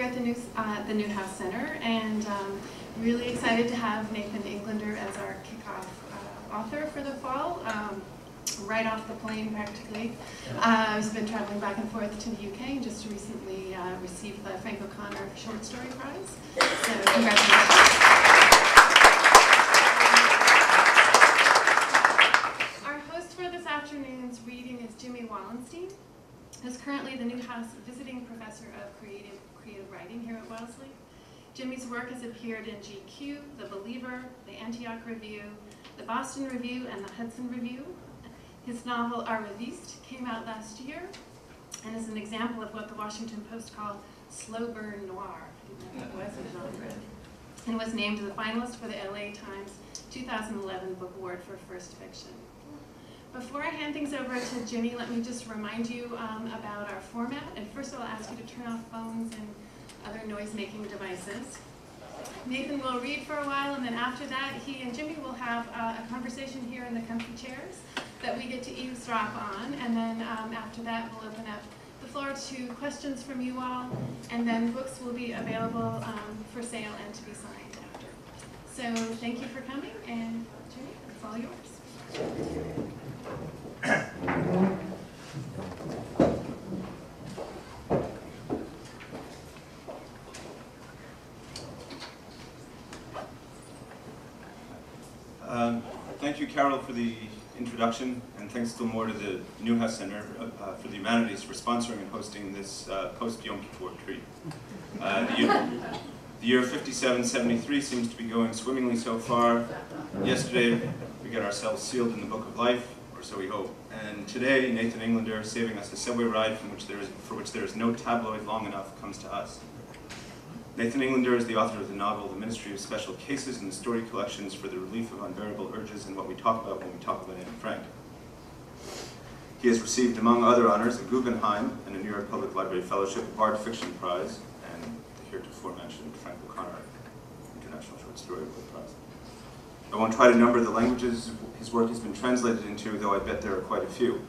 here at the NEWHOUSE Center, and really excited to have Nathan Englander as our kickoff author for the fall. Right off the plane, practically. He's been traveling back and forth to the UK and just recently received the Frank O'Connor Short Story Prize. So congratulations. Our host for this afternoon's reading is Jimmy Wallenstein, who's currently the NEWHOUSE Visiting Professor of Creative Writing here at Wellesley. Jimmy's work has appeared in GQ, The Believer, the Antioch Review, the Boston Review, and the Hudson Review. His novel, Our Reviste, came out last year and is an example of what the Washington Post called slow burn noir. I didn't know what it was, and was named the finalist for the LA Times 2011 Book Award for First Fiction. Before I hand things over to Jimmy, let me just remind you about our format. And first I'll ask you to turn off phones and other noise-making devices. Nathan will read for a while, and then after that, he and Jimmy will have a conversation here in the comfy chairs that we get to eavesdrop on, and then after that, we'll open up the floor to questions from you all, and then books will be available for sale and to be signed after. So thank you for coming, and Jimmy, it's all yours. Thank you, Carol, for the introduction, and thanks still more to the NEWHOUSE Center for the Humanities for sponsoring and hosting this post-Yom Kippur treat. The year 5773 seems to be going swimmingly so far. Yesterday, we got ourselves sealed in the Book of Life, or so we hope. And today, Nathan Englander, saving us a subway ride for which there is no tabloid long enough, comes to us. Nathan Englander is the author of the novel The Ministry of Special Cases and the story collections for the relief of unbearable urges and what we talk about when we talk about Anne Frank. He has received, among other honors, a Guggenheim and a New York Public Library Fellowship, Art Fiction Prize, and the heretofore mentioned Frank O'Connor International Short Story Award Prize. I won't try to number the languages his work has been translated into, though I bet there are quite a few.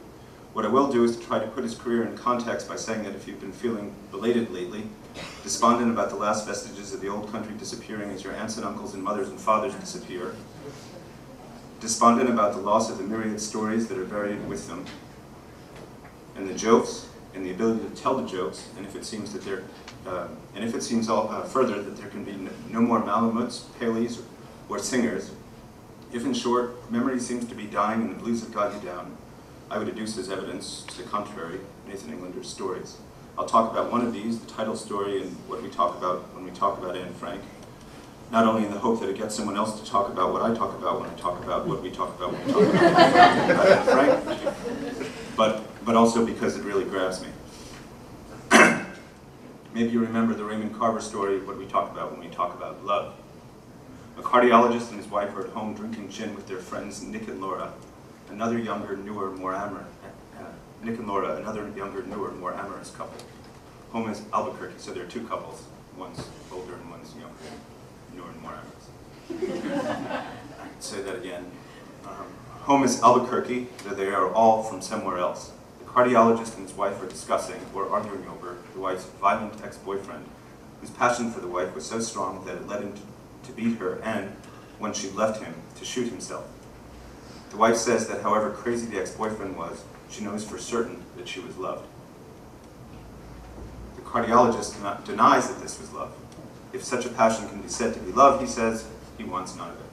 What I will do is to try to put his career in context by saying that if you've been feeling belated lately, despondent about the last vestiges of the old country disappearing as your aunts and uncles and mothers and fathers disappear, despondent about the loss of the myriad stories that are buried with them, and the jokes, and the ability to tell the jokes, and if it seems that further that there can be no more Malamuds, Paleys, or singers, if in short, memory seems to be dying and the blues have got you down, I would adduce as evidence to the contrary, Nathan Englander's stories. I'll talk about one of these, the title story, and what we talk about when we talk about Anne Frank, not only in the hope that it gets someone else to talk about what I talk about when I talk about what we talk about when we talk about Anne Frank, but also because it really grabs me. Maybe you remember the Raymond Carver story, what we talk about when we talk about love. A cardiologist and his wife are at home drinking gin with their friends Nick and Laura, another younger, newer, more amorous amorous couple. Home is Albuquerque, so there are two couples. One's older and one's younger, newer and more amorous. I can say that again. Home is Albuquerque, though they are all from somewhere else. The cardiologist and his wife are discussing, or arguing over, the wife's violent ex-boyfriend, whose passion for the wife was so strong that it led him to beat her and, when she left him, to shoot himself. The wife says that however crazy the ex-boyfriend was, she knows for certain that she was loved. The cardiologist denies that this was love. If such a passion can be said to be love, he says, he wants none of it.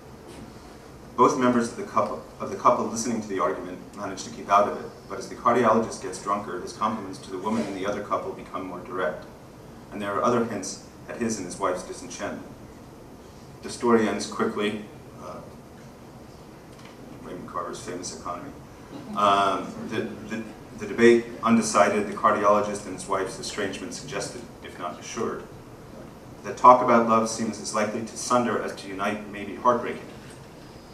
Both members of the couple listening to the argument manage to keep out of it, but as the cardiologist gets drunker, his compliments to the woman in the other couple become more direct, and there are other hints at his and his wife's disenchantment. The story ends quickly. Raymond Carver's famous economy. The debate undecided, the cardiologist and his wife's estrangement suggested, if not assured, that talk about love seems as likely to sunder as to unite may be heartbreaking.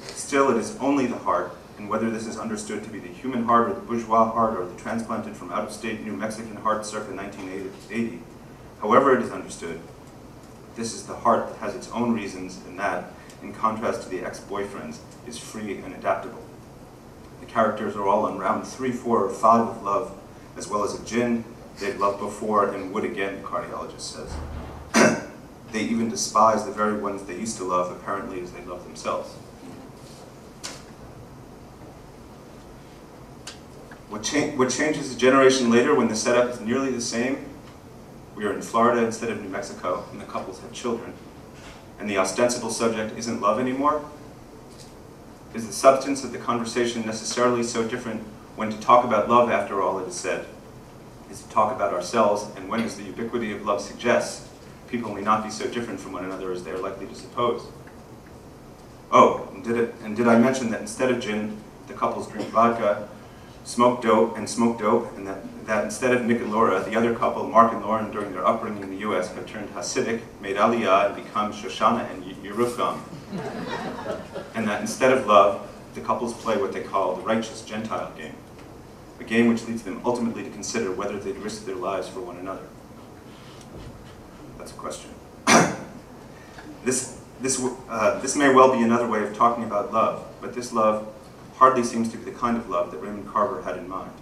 Still, it is only the heart, and whether this is understood to be the human heart or the bourgeois heart or the transplanted from out-of-state New Mexican heart circa 1980, however it is understood, this is the heart that has its own reasons, and that, in contrast to the ex-boyfriends, is free and adaptable. The characters are all on round 3, 4, or 5 of love, as well as a gin they've loved before and would again, the cardiologist says. they even despise the very ones they used to love, apparently as they love themselves. What changes a generation later when the setup is nearly the same? We are in Florida instead of New Mexico, and the couples have children. And the ostensible subject isn't love anymore? Is the substance of the conversation necessarily so different when to talk about love, after all it is said, is to talk about ourselves, and when, as the ubiquity of love suggests, people may not be so different from one another as they are likely to suppose? Oh, and did I mention that instead of gin, the couples drink vodka, smoke dope, and that instead of Nick and Laura, the other couple, Mark and Lauren, during their upbringing in the US, have turned Hasidic, made Aliyah, and become Shoshana and Yerucham. And that instead of love, the couples play what they call the righteous Gentile game, a game which leads them ultimately to consider whether they'd risk their lives for one another. That's a question. This may well be another way of talking about love, but this love hardly seems to be the kind of love that Raymond Carver had in mind.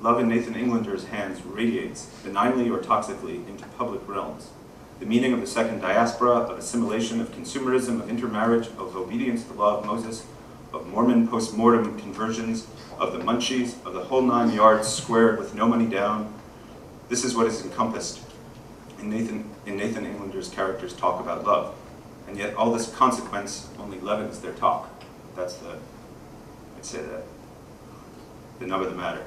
Love in Nathan Englander's hands radiates, benignly or toxically, into public realms. The meaning of the second diaspora, of assimilation, of consumerism, of intermarriage, of obedience to the law of Moses, of Mormon post-mortem conversions, of the munchies, of the whole 9 yards squared with no money down. This is what is encompassed in Nathan Englander's characters' talk about love. And yet all this consequence only leavens their talk. That's the, I'd say the nub of the matter.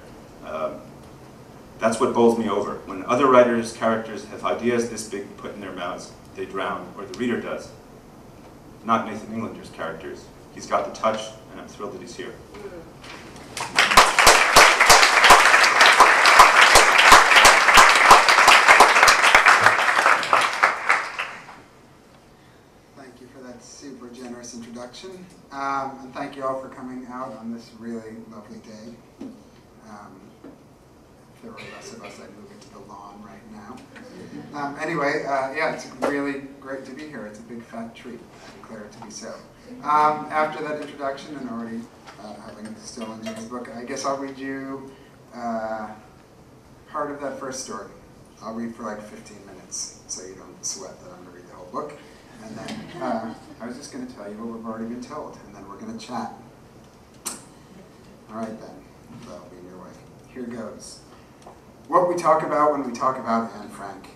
That's what bowls me over. When other writers' characters have ideas this big put in their mouths, they drown, or the reader does. Not Nathan Englander's characters. He's got the touch, and I'm thrilled that he's here. Thank you for that super generous introduction. And thank you all for coming out on this really lovely day. If there were less of us, I'd move it to the lawn right now. Anyway, yeah, it's really great to be here. It's a big fat treat. I declare it to be so. After that introduction and already having still in this book, I guess I'll read you part of that first story. I'll read for like 15 minutes so you don't sweat that I'm going to read the whole book. And then I was just going to tell you what we've already been told, and then we're going to chat. All right then, that'll be in your way. Here goes. What we talk about when we talk about Anne Frank.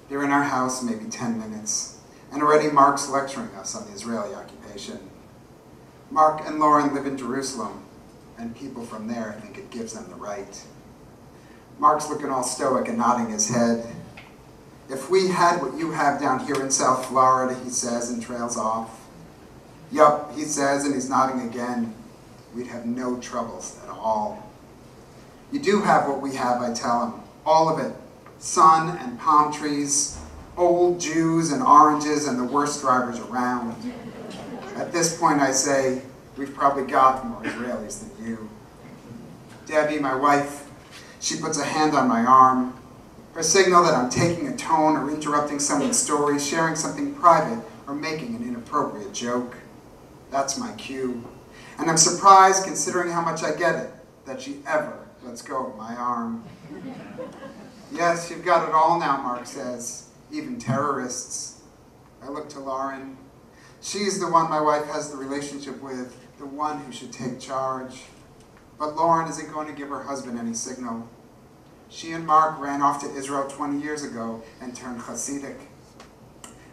They're in our house maybe 10 minutes, and already Mark's lecturing us on the Israeli occupation. Mark and Lauren live in Jerusalem, and people from there think it gives them the right. Mark's looking all stoic and nodding his head. If we had what you have down here in South Florida, he says, and trails off. Yup, he says, and he's nodding again. We'd have no troubles at all. You do have what we have, I tell him. All of it. Sun and palm trees, old Jews and oranges, and the worst drivers around. At this point, I say, we've probably got more Israelis than you. Debbie, my wife, she puts a hand on my arm. Her signal that I'm taking a tone or interrupting someone's story, sharing something private, or making an inappropriate joke. That's my cue. And I'm surprised, considering how much I get it, that she ever lets go of my arm. Yes, you've got it all now, Mark says, even terrorists. I look to Lauren. She's the one my wife has the relationship with, the one who should take charge. But Lauren isn't going to give her husband any signal. She and Mark ran off to Israel 20 years ago and turned Hasidic.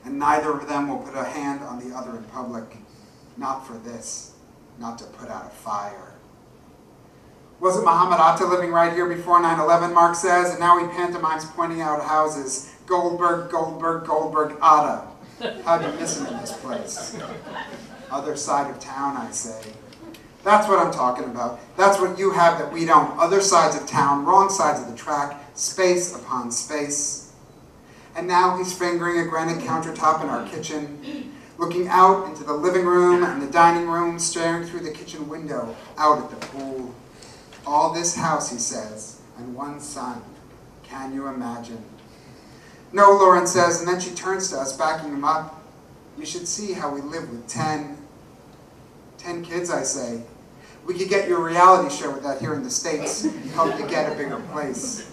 And neither of them will put a hand on the other in public. Not for this. Not to put out a fire. Wasn't Muhammad Atta living right here before 9/11, Mark says, and now he pantomimes pointing out houses. Goldberg, Goldberg, Goldberg, Atta. How'd you miss him in this place? Other side of town, I say. That's what I'm talking about. That's what you have that we don't. Other sides of town, wrong sides of the track, space upon space. And now he's fingering a granite countertop in our kitchen, looking out into the living room and the dining room, staring through the kitchen window, out at the pool. All this house, he says, and one son. Can you imagine? No, Lauren says, and then she turns to us, backing him up. You should see how we live with 10 kids, I say. We could get you a reality show with that here in the States, help you get a bigger place.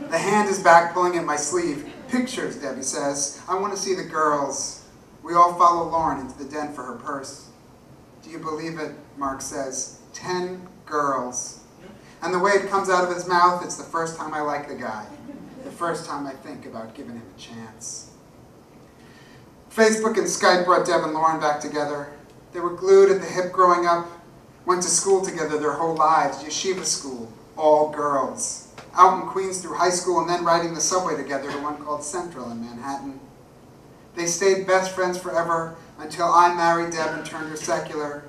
The hand is back, pulling at my sleeve. Pictures, Debbie says. I want to see the girls. We all follow Lauren into the den for her purse. Do you believe it? Mark says. 10 girls. And the way it comes out of his mouth, it's the first time I like the guy. The first time I think about giving him a chance. Facebook and Skype brought Deb and Lauren back together. They were glued at the hip growing up, went to school together their whole lives, yeshiva school, all girls. Out in Queens through high school and then riding the subway together to one called Central in Manhattan. They stayed best friends forever until I married Deb and turned her secular.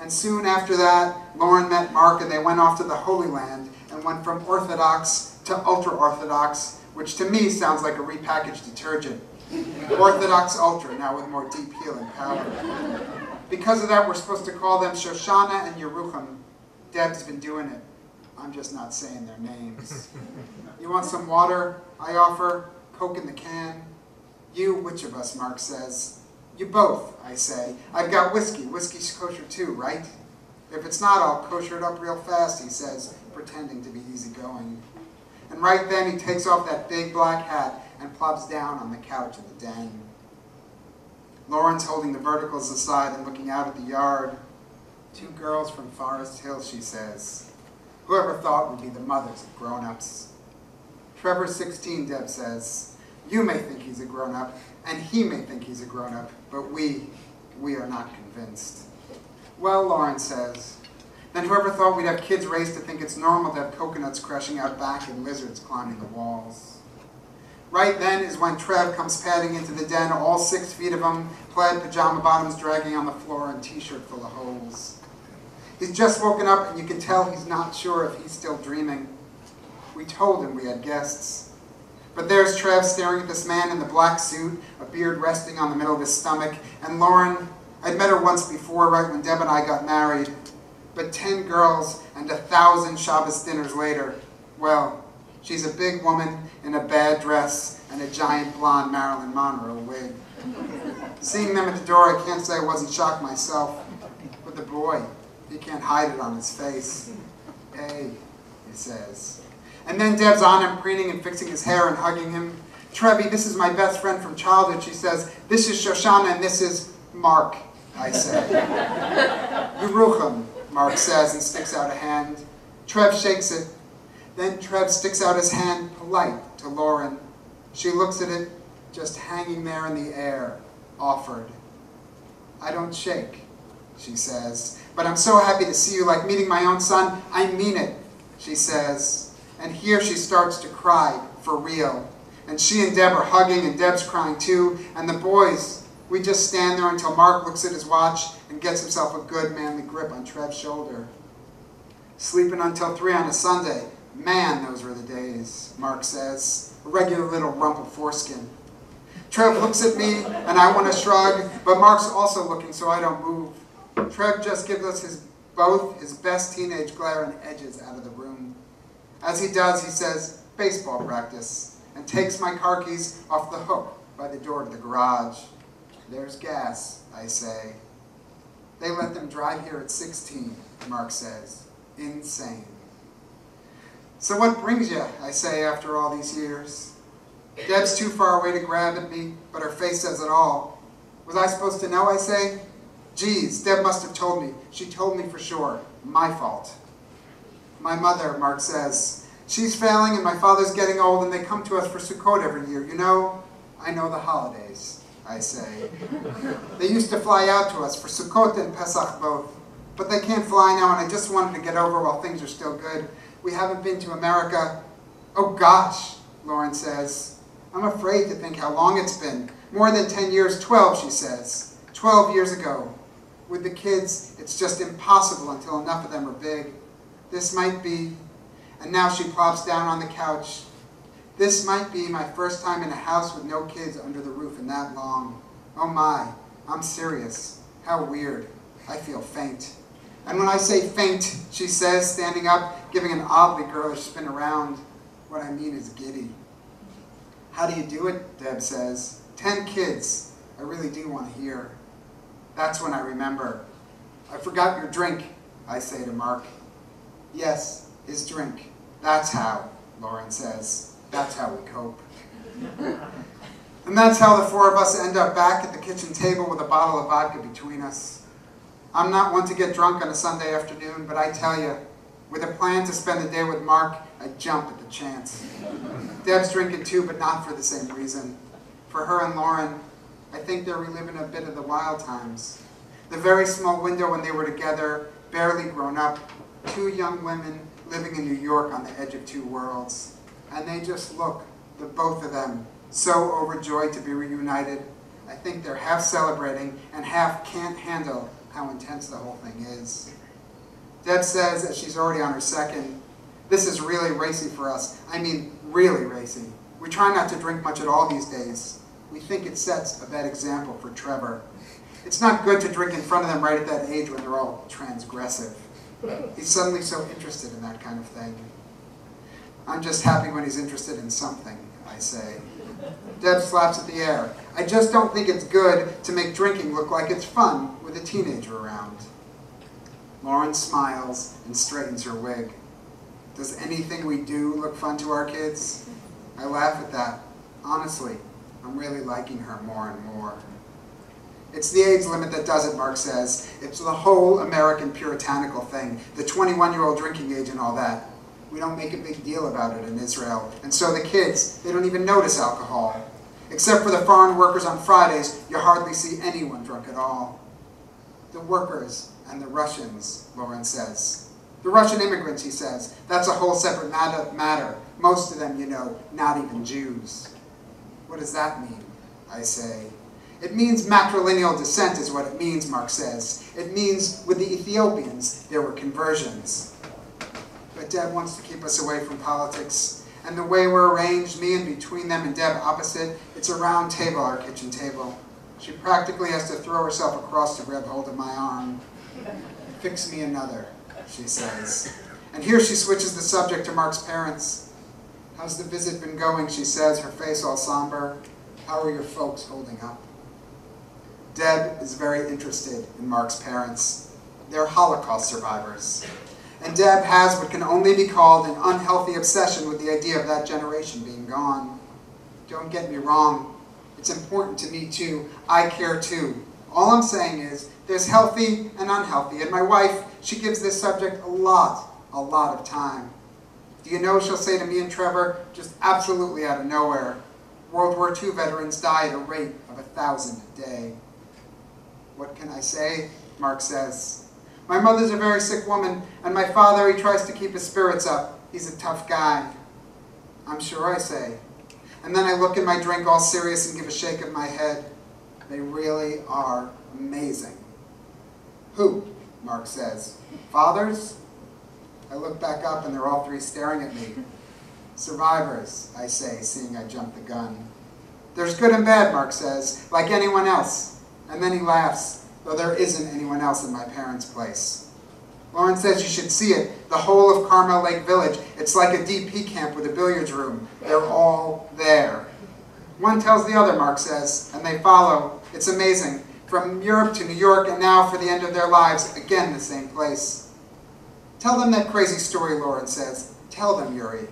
And soon after that, Lauren met Mark and they went off to the Holy Land and went from Orthodox to ultra-Orthodox, which to me sounds like a repackaged detergent. Orthodox Ultra, now with more deep healing power. Because of that, we're supposed to call them Shoshana and Yerucham. Deb's been doing it. I'm just not saying their names. You want some water? I offer. Coke in the can. You, which of us, Mark says. You both, I say. I've got whiskey. Whiskey's kosher too, right? If it's not, I'll kosher it up real fast, he says, pretending to be easygoing. And right then he takes off that big black hat and plops down on the couch in the den. Lauren's holding the verticals aside and looking out at the yard. 2 girls from Forest Hill, she says. Whoever thought would be the mothers of grown-ups. Trevor's 16, Deb says. You may think he's a grown-up, and he may think he's a grown-up, but we are not convinced. Well, Lauren says, then whoever thought we'd have kids raised to think it's normal to have coconuts crashing out back and lizards climbing the walls. Right then is when Trev comes padding into the den, all 6 feet of him, plaid pajama bottoms dragging on the floor and t-shirt full of holes. He's just woken up and you can tell he's not sure if he's still dreaming. We told him we had guests. But there's Trev staring at this man in the black suit, a beard resting on the middle of his stomach, and Lauren, I'd met her once before, right when Deb and I got married, but 10 girls and 1,000 Shabbos dinners later, well, she's a big woman in a bad dress and a giant blonde Marilyn Monroe wig. Seeing them at the door, I can't say I wasn't shocked myself. But the boy, he can't hide it on his face. Hey, he says. And then Deb's on him, preening and fixing his hair and hugging him. Trevi, this is my best friend from childhood, she says. This is Shoshana and this is Mark, I say. Yerucham, Mark says and sticks out a hand. Trev shakes it. Then Trev sticks out his hand, polite, to Lauren. She looks at it, just hanging there in the air, offered. I don't shake, she says, but I'm so happy to see you, like meeting my own son. I mean it, she says. And here she starts to cry, for real. And she and Deb are hugging, and Deb's crying too. And the boys, we just stand there until Mark looks at his watch and gets himself a good manly grip on Trev's shoulder. Sleeping until 3 on a Sunday. Man, those were the days, Mark says. A regular little rump of foreskin. Trev looks at me, and I want to shrug, but Mark's also looking, so I don't move. Trev just gives us both his best teenage glare and edges out of the room. As he does, he says, baseball practice, and takes my car keys off the hook by the door to the garage. There's gas, I say. They let them drive here at 16, Mark says. Insane. So what brings you, I say after all these years? Deb's too far away to grab at me, but her face says it all. Was I supposed to know, I say? Geez, Deb must have told me. She told me for sure. My fault. My mother, Mark says. She's failing and my father's getting old and they come to us for Sukkot every year. You know, I know the holidays, I say. They used to fly out to us for Sukkot and Pesach both. But they can't fly now and I just wanted to get over while things are still good. We haven't been to America. Oh gosh, Lauren says. I'm afraid to think how long it's been. More than 10 years, 12, she says. 12 years ago. With the kids, it's just impossible until enough of them are big. This might be, and now she plops down on the couch. This might be my first time in a house with no kids under the roof in that long. Oh my, I'm serious. How weird. I feel faint. And when I say faint, she says, standing up, giving an oddly girlish spin around, what I mean is giddy. How do you do it? Deb says. 10 kids. I really do want to hear. That's when I remember. I forgot your drink, I say to Mark. Yes, his drink. That's how, Lauren says. That's how we cope. And that's how the four of us end up back at the kitchen table with a bottle of vodka between us. I'm not one to get drunk on a Sunday afternoon, but I tell you, with a plan to spend the day with Mark, I jump at the chance. Deb's drinking too, but not for the same reason. For her and Lauren, I think they're reliving a bit of the wild times. The very small window when they were together, barely grown up, two young women living in New York on the edge of two worlds. And they just look, the both of them, so overjoyed to be reunited. I think they're half celebrating and half can't handle how intense the whole thing is. Deb says that she's already on her second. This is really racy for us. I mean, really racy. We try not to drink much at all these days. We think it sets a bad example for Trevor. It's not good to drink in front of them right at that age when they're all transgressive. He's suddenly so interested in that kind of thing. I'm just happy when he's interested in something, I say. Deb slaps at the air. I just don't think it's good to make drinking look like it's fun with a teenager around. Lauren smiles and straightens her wig. Does anything we do look fun to our kids? I laugh at that. Honestly, I'm really liking her more and more. It's the age limit that does it, Mark says. It's the whole American puritanical thing, the 21-year-old drinking age and all that. We don't make a big deal about it in Israel. And so the kids, they don't even notice alcohol. Except for the foreign workers on Fridays, you hardly see anyone drunk at all. The workers and the Russians, Lauren says. The Russian immigrants, he says. That's a whole separate matter. Most of them, you know, not even Jews. What does that mean? I say. It means matrilineal descent is what it means, Mark says. It means with the Ethiopians, there were conversions. But Deb wants to keep us away from politics. And the way we're arranged, me and between them and Deb opposite, it's a round table, our kitchen table. She practically has to throw herself across to grab hold of my arm. Fix me another, she says. And here she switches the subject to Mark's parents. How's the visit been going, she says, her face all somber. How are your folks holding up? Deb is very interested in Mark's parents. They're Holocaust survivors. And Deb has what can only be called an unhealthy obsession with the idea of that generation being gone. Don't get me wrong. It's important to me too. I care too. All I'm saying is there's healthy and unhealthy. And my wife, she gives this subject a lot of time. Do you know she'll say to me and Trevor, just absolutely out of nowhere, World War II veterans die at a rate of 1,000 a day. What can I say? Mark says. My mother's a very sick woman, and my father, he tries to keep his spirits up. He's a tough guy. I'm sure, I say. And then I look at my drink all serious and give a shake of my head. They really are amazing. Who? Mark says. Fathers? I look back up and they're all three staring at me. Survivors, I say, seeing I jumped the gun. There's good and bad, Mark says, like anyone else. And then he laughs, though there isn't anyone else in my parents' place. Lauren says you should see it, the whole of Carmel Lake Village. It's like a DP camp with a billiards room. They're all there. One tells the other, Mark says, and they follow. It's amazing. From Europe to New York, and now for the end of their lives, again the same place. Tell them that crazy story, Lauren says. Tell them, Yuri.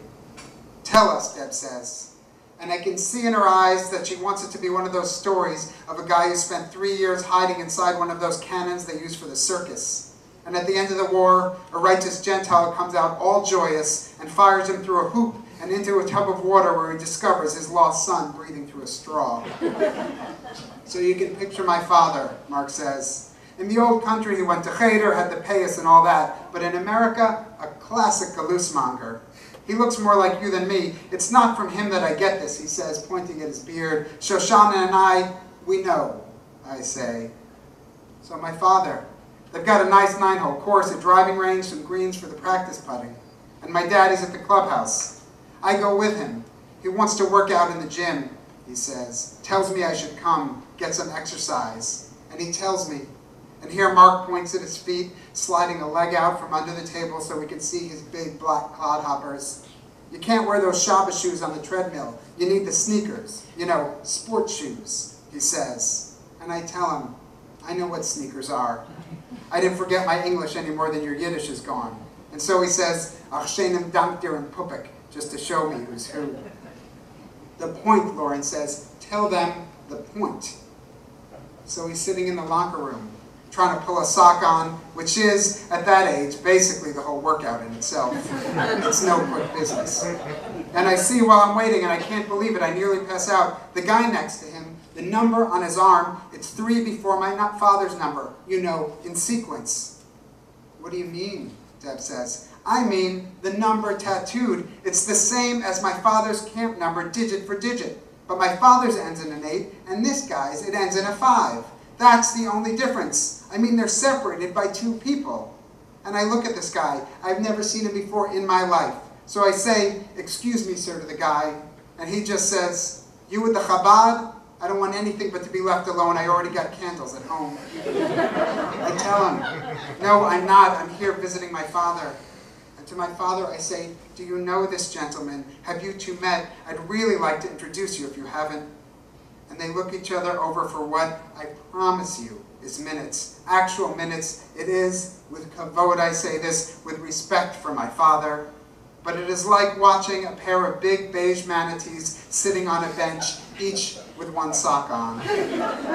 Tell us, Deb says. And I can see in her eyes that she wants it to be one of those stories of a guy who spent 3 years hiding inside one of those cannons they use for the circus. And at the end of the war, a righteous Gentile comes out all joyous and fires him through a hoop and into a tub of water where he discovers his lost son breathing through a straw. So you can picture my father, Mark says. In the old country, he went to Cheder, had the payas and all that. But in America, a classic galoosemonger. He looks more like you than me. It's not from him that I get this, he says, pointing at his beard. Shoshana and I, we know, I say. So my father, they've got a nice 9-hole course, a driving range, some greens for the practice putting. And my daddy's at the clubhouse. I go with him. He wants to work out in the gym, he says. Tells me I should come, get some exercise. And he tells me. And here Mark points at his feet, sliding a leg out from under the table so we can see his big black clodhoppers. You can't wear those Shabbos shoes on the treadmill. You need the sneakers, you know, sports shoes, he says. And I tell him, I know what sneakers are. I didn't forget my English any more than your Yiddish is gone. And so he says, Ach shenem dank dir and pupik, just to show me who's who. The point, Lauren says. Tell them the point. So he's sitting in the locker room, trying to pull a sock on, which is, at that age, basically the whole workout in itself. It's no quick business. And I see while I'm waiting, and I can't believe it, I nearly pass out, the guy next to him, the number on his arm, it's 3 before my father's number, you know, in sequence. What do you mean? Deb says. I mean the number tattooed. It's the same as my father's camp number, digit for digit. But my father's ends in an 8, and this guy's, it ends in a 5. That's the only difference. I mean, they're separated by 2 people. And I look at this guy. I've never seen him before in my life. So I say, excuse me, sir, to the guy. And he just says, you with the Chabad? I don't want anything but to be left alone. I already got candles at home. I tell him, no, I'm not. I'm here visiting my father. And to my father, I say, do you know this gentleman? Have you two met? I'd really like to introduce you if you haven't. And they look each other over for what I promise you is minutes. Actual minutes. It is, with kavod I say this, with respect for my father. But it is like watching a pair of big beige manatees sitting on a bench, each with one sock on.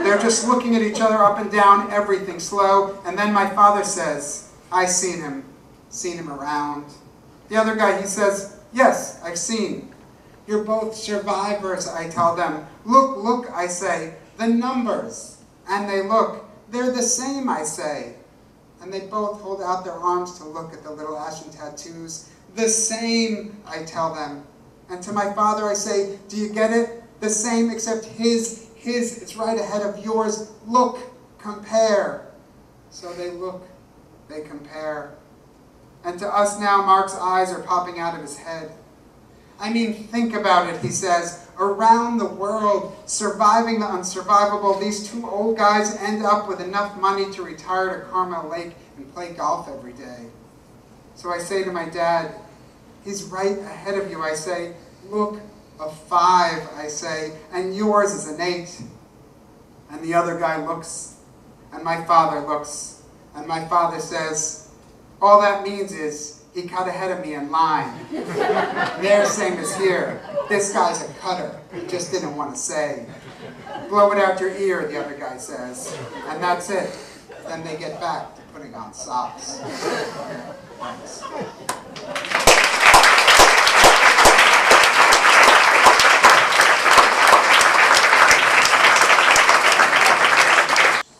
They're just looking at each other up and down, everything slow. And then my father says, I seen him around. The other guy, he says, yes, I've seen. You're both survivors, I tell them. Look, look, I say, the numbers. And they look. They're the same, I say. And they both hold out their arms to look at the little ashen tattoos. The same, I tell them. And to my father I say, do you get it? The same, except his, it's right ahead of yours. Look, compare. So they look, they compare. And to us now, Mark's eyes are popping out of his head. I mean, think about it, he says. Around the world, surviving the unsurvivable, these 2 old guys end up with enough money to retire to Carmel Lake and play golf every day. So I say to my dad, he's right ahead of you, I say. Look, a 5, I say, and yours is an 8. And the other guy looks, and my father looks, and my father says, all that means is he cut ahead of me in line. There, same as here. This guy's a cutter. He just didn't want to say. Blow it out your ear, the other guy says. And that's it. Then they get back to putting on socks. Thanks.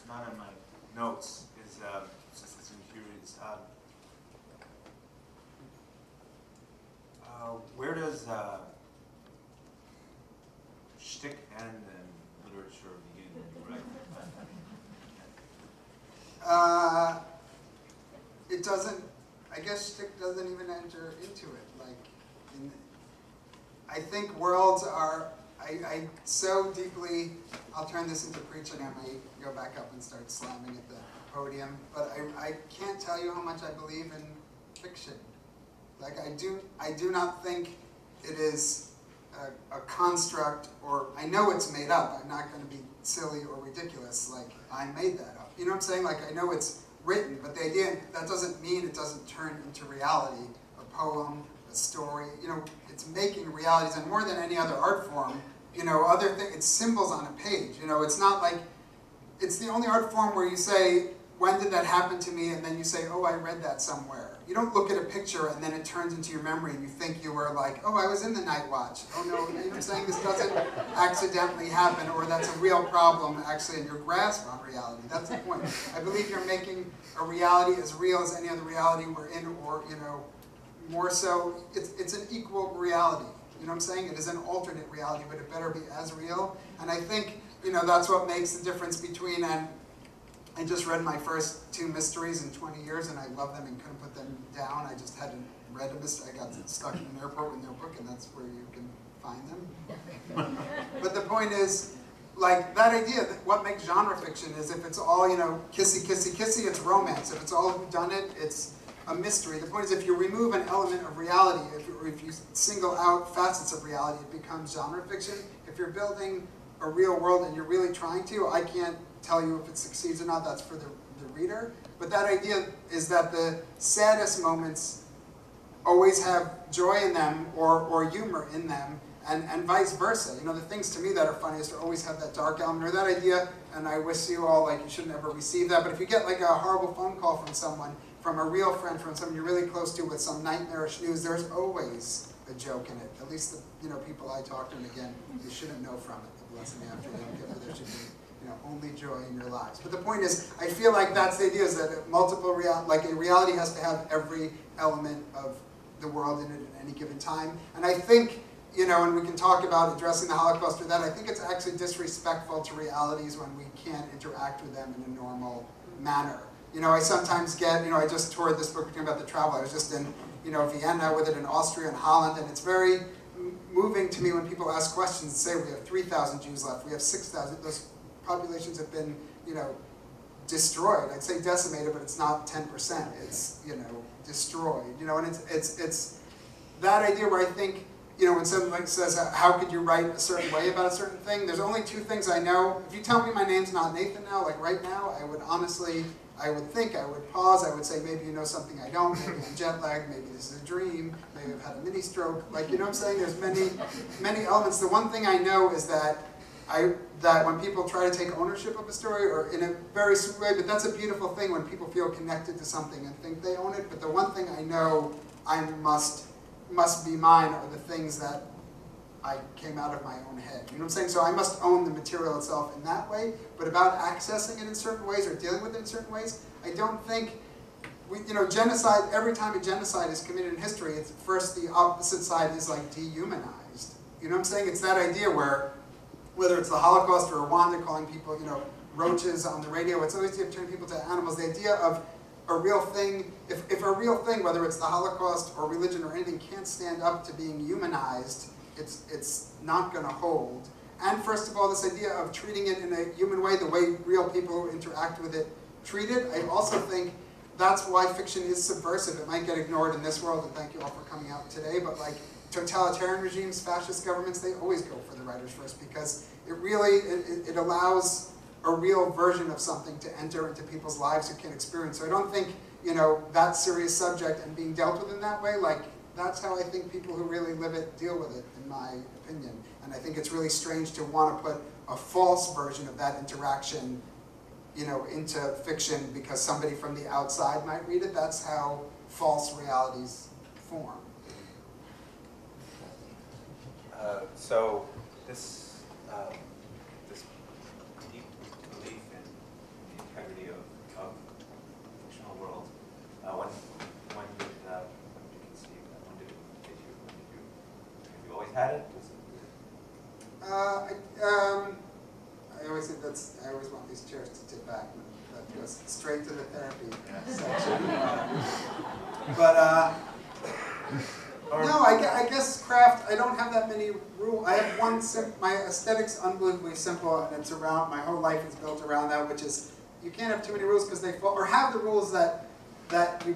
Not in my notes is since it's infuriates. Where does shtick end and literature begin when you write? It doesn't, I guess shtick doesn't even enter into it. Like, I think worlds are, I so deeply, I'll turn this into preaching, I might go back up and start slamming at the podium, but I can't tell you how much I believe in fiction. Like, I do not think it is a construct, or I know it's made up. I'm not going to be silly or ridiculous, like I made that up. You know what I'm saying? Like, I know it's written, but the idea, that doesn't mean it doesn't turn into reality. A poem, a story, you know, it's making realities, and more than any other art form, you know, other thing, it's symbols on a page. You know, it's not like, it's the only art form where you say, when did that happen to me? And then you say, oh, I read that somewhere. You don't look at a picture and then it turns into your memory and you think you were like, oh, I was in the Night Watch. Oh no, you know what I'm saying? This doesn't accidentally happen, or that's a real problem actually in your grasp on reality. That's the point. I believe you're making a reality as real as any other reality we're in, or, you know, more so, it's an equal reality. You know what I'm saying? It is an alternate reality, but it better be as real. And I think, you know, that's what makes the difference between, and I just read my first 2 mysteries in 20 years, and I love them and couldn't put them down. I just hadn't read a mystery. I got stuck in an airport with no book, and that's where you can find them. But the point is, like, that idea, that what makes genre fiction is if it's all, you know, kissy, kissy, kissy, it's romance. If it's all whodunit, it's a mystery. The point is, if you remove an element of reality, if you single out facets of reality, it becomes genre fiction. If you're building a real world and you're really trying to, I can't tell you if it succeeds or not, that's for the reader. But that idea is that the saddest moments always have joy in them, or humor in them, and vice versa. You know, the things to me that are funniest are always have that dark element or that idea, and I wish you all, like, you should never receive that, but if you get like a horrible phone call from someone, from a real friend, from someone you're really close to with some nightmarish news, there's always a joke in it. At least the people I talk to, and again, you shouldn't know from it. The blessing after you give it, there should be only joy in your lives. But the point is, I feel like that's the idea, is that a reality has to have every element of the world in it at any given time. And I think, and we can talk about addressing the Holocaust or that, I think it's actually disrespectful to realities when we can't interact with them in a normal manner. I sometimes get, I just toured this book about the travel. I was just in, Vienna with it, in Austria and Holland, and it's very moving to me when people ask questions and say we have 3,000 Jews left, we have 6,000. Those populations have been, destroyed. I'd say decimated, but it's not 10%. It's, destroyed. And it's that idea where I think, when someone says, how could you write a certain way about a certain thing? There's only two things I know. If you tell me my name's not Nathan now, like right now, I would honestly, I would think, I would pause, I would say, maybe you know something I don't, maybe I'm jet lagged, maybe this is a dream, maybe I've had a mini stroke, like, you know what I'm saying? There's many elements. The one thing I know is that when people try to take ownership of a story, or in a very sweet way, but that's a beautiful thing when people feel connected to something and think they own it, but the one thing I know I must be mine are the things that I came out of my own head. You know what I'm saying? So I must own the material itself in that way, but about accessing it in certain ways or dealing with it in certain ways, I don't think, genocide, every time a genocide is committed in history, it's first the opposite side is like dehumanized. You know what I'm saying? It's that idea where, whether it's the Holocaust or Rwanda calling people, roaches on the radio, it's always turning people to animals. The idea of a real thing, if a real thing, whether it's the Holocaust or religion or anything, can't stand up to being humanized, it's not going to hold. And first of all, this idea of treating it in a human way, the way real people who interact with it treat it, I also think that's why fiction is subversive. It might get ignored in this world, and thank you all for coming out today, but like totalitarian regimes, fascist governments, they always go for the writers first, because it really, it allows a real version of something to enter into people's lives who can't experience. So I don't think, that serious subject and being dealt with in that way, like, that's how I think people who really live it deal with it, in my opinion. And I think it's really strange to want to put a false version of that interaction, into fiction because somebody from the outside might read it. That's how false realities form. So this deep belief in the integrity of the fictional world, when did you conceive that? When did it hit you? Have you always had it? I always think I always want these chairs to tip back. That goes straight to the therapy section. But no, I guess craft, I don't have that many rules. I have one, my aesthetic's unbelievably simple, and it's around, my whole life is built around that, which is, you can't have too many rules because they fall, or have the rules that you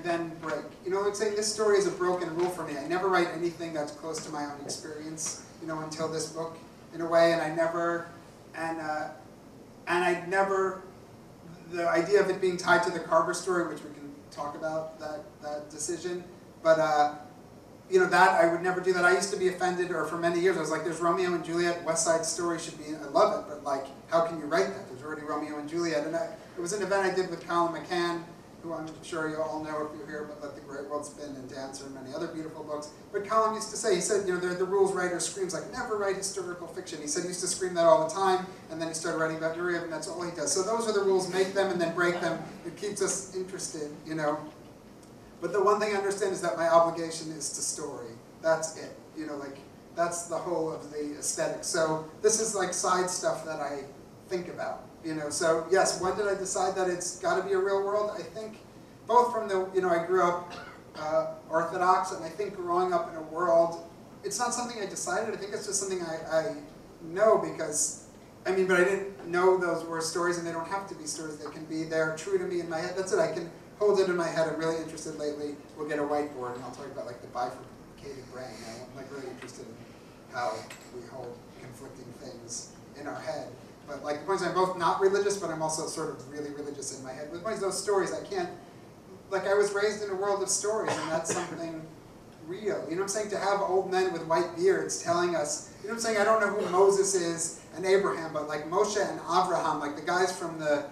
then break. Like saying this story is a broken rule for me. I never write anything that's close to my own experience, until this book, in a way, and I never, the idea of it being tied to the Carver story, which we can talk about, that decision, but that I would never do that. I used to be offended, or for many years I was like, there's Romeo and Juliet, West Side Story should be, I love it, but like, how can you write that? There's already Romeo and Juliet. And it was an event I did with Colin McCann, who I'm sure you all know if you're here, but Let the Great World Spin and Dancer and many other beautiful books. But Colin used to say, he said, the rules writer screams like, never write historical fiction. He said he used to scream that all the time, and then he started writing about Nureyev, and that's all he does. So those are the rules, make them and then break them. It keeps us interested, But the one thing I understand is that my obligation is to story. That's it, that's the whole of the aesthetic. So this is like side stuff that I think about. So yes, when did I decide that it's got to be a real world? I think both from the, I grew up Orthodox, and I think growing up in a world, it's not something I decided. I think it's just something I know because, but I didn't know those were stories, and they don't have to be stories. They can be, they're true to me in my head. That's it. I can hold it in my head. I'm really interested lately. We'll get a whiteboard, and I'll talk about like the bifurcated brain. I'm like really interested in how we hold conflicting things in our head. But like the point is, I'm both not religious, but I'm also sort of really religious in my head. With the point is, those stories, I can't, like I was raised in a world of stories, and that's something real. You know what I'm saying? To have old men with white beards telling us, you know what I'm saying? I don't know who Moses is and Abraham, but like Moshe and Avraham, like the guys from the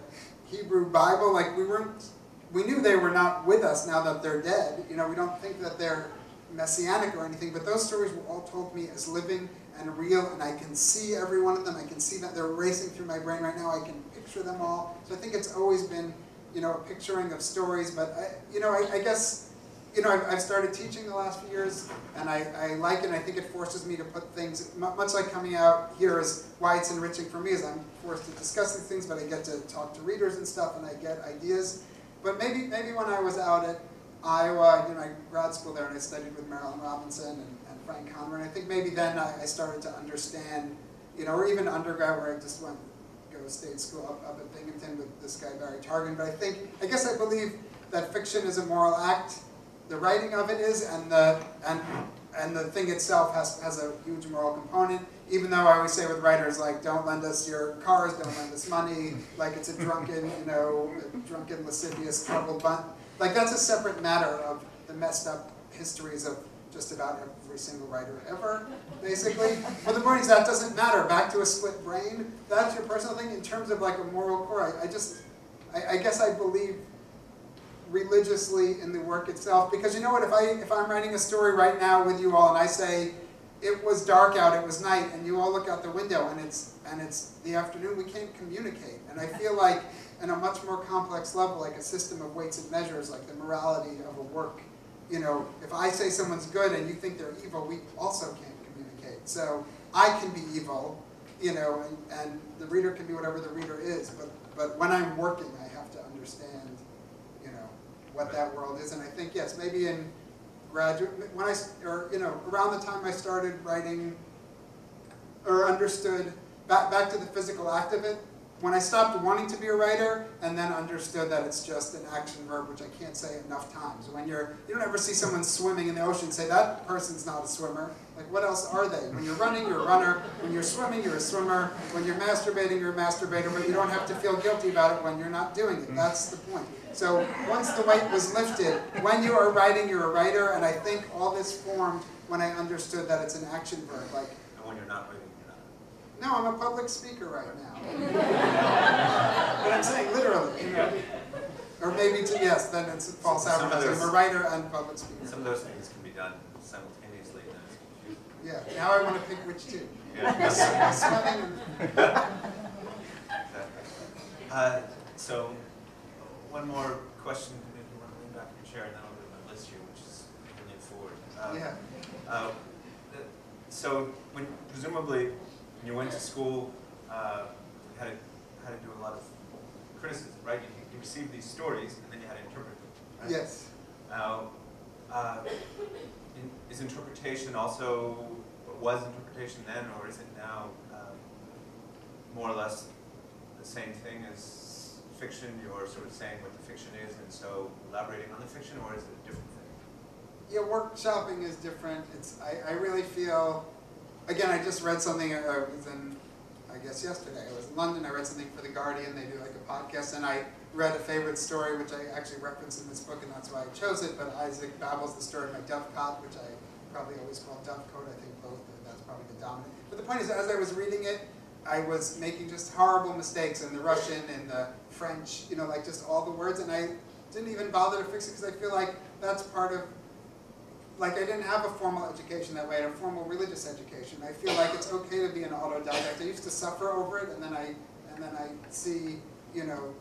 Hebrew Bible, like we knew they were not with us now that they're dead. You know, we don't think that they're messianic or anything, but those stories were all told me as living and real, and I can see every one of them. I can see that they're racing through my brain right now. I can picture them all. So I think it's always been, you know, a picturing of stories. But I guess, you know, I've started teaching the last few years, and I like it. And I think it forces me to put things, much like coming out here is why it's enriching for me, is I'm forced to discuss these things, but I get to talk to readers and stuff, and I get ideas. But maybe when I was out at Iowa, I did my grad school there, and I studied with Marilyn Robinson and Frank Conran. I think maybe then I started to understand, you know, or even undergrad where I just went to go to state school up at Binghamton with this guy Barry Targan. But I guess I believe that fiction is a moral act. The writing of it is, and the thing itself has a huge moral component. Even though I always say with writers, like, don't lend us your cars, don't lend us money, like it's a drunken, you know, drunken, lascivious, troubled bunch. Like, that's a separate matter of the messed up histories of just about every single writer ever, basically. But the point is that doesn't matter. Back to a split brain, that's your personal thing. In terms of like a moral core, I guess I believe religiously in the work itself. Because you know what, if I'm writing a story right now with you all and I say, it was dark out, it was night, and you all look out the window and it's the afternoon, we can't communicate. And I feel like on a much more complex level, like a system of weights and measures, like the morality of a work, you know, if I say someone's good and you think they're evil, we also can't communicate. So I can be evil, you know, and the reader can be whatever the reader is, but when I'm working, I have to understand, you know, what that world is. And I think, yes, maybe in graduate, you know, around the time I started writing, or understood, back to the physical act of it, when I stopped wanting to be a writer and then understood that it's just an action verb, which I can't say enough times. When you don't ever see someone swimming in the ocean and say, that person's not a swimmer. Like, what else are they? When you're running, you're a runner. When you're swimming, you're a swimmer. When you're masturbating, you're a masturbator. But you don't have to feel guilty about it when you're not doing it. That's the point. So once the weight was lifted, when you are writing, you're a writer. And I think all this formed when I understood that it's an action verb. Like, And when you're not writing, you're not. no, I'm a public speaker right now. But I'm saying literally, you know. Or maybe, yes, then it's false advertising. I'm a writer and public speaker. Some of those things can be done simultaneously. And it's confusing. Yeah, now I want to pick which two. Yeah. Swimming and... So, one more question, if you want to lean back in your chair, and then I'll go to my list here, which is leaning forward. So, presumably, when you went to school, you had to do a lot of criticism, right? You received these stories, and then you had to interpret them, right? Yes. Now, is interpretation also, was interpretation then, or is it now more or less the same thing as fiction? You're sort of saying what the fiction is, and so elaborating on the fiction, or is it a different thing? Yeah, workshopping is different. I really feel, again, I just read something, I was in, I guess yesterday, I was in London, I read something for The Guardian, they do like a podcast, and I read a favorite story, which I actually reference in this book, and that's why I chose it, but Isaac Babel's The Story of My Dovecot, which I probably always call Dovecoat, I think both, that's probably the dominant. But the point is, as I was reading it, I was making just horrible mistakes in the Russian and the French, you know, like just all the words, and I didn't even bother to fix it because I feel like that's part of, like I didn't have a formal education that way, I had a formal religious education. I feel like it's okay to be an autodidact. I used to suffer over it, and then I see, you know,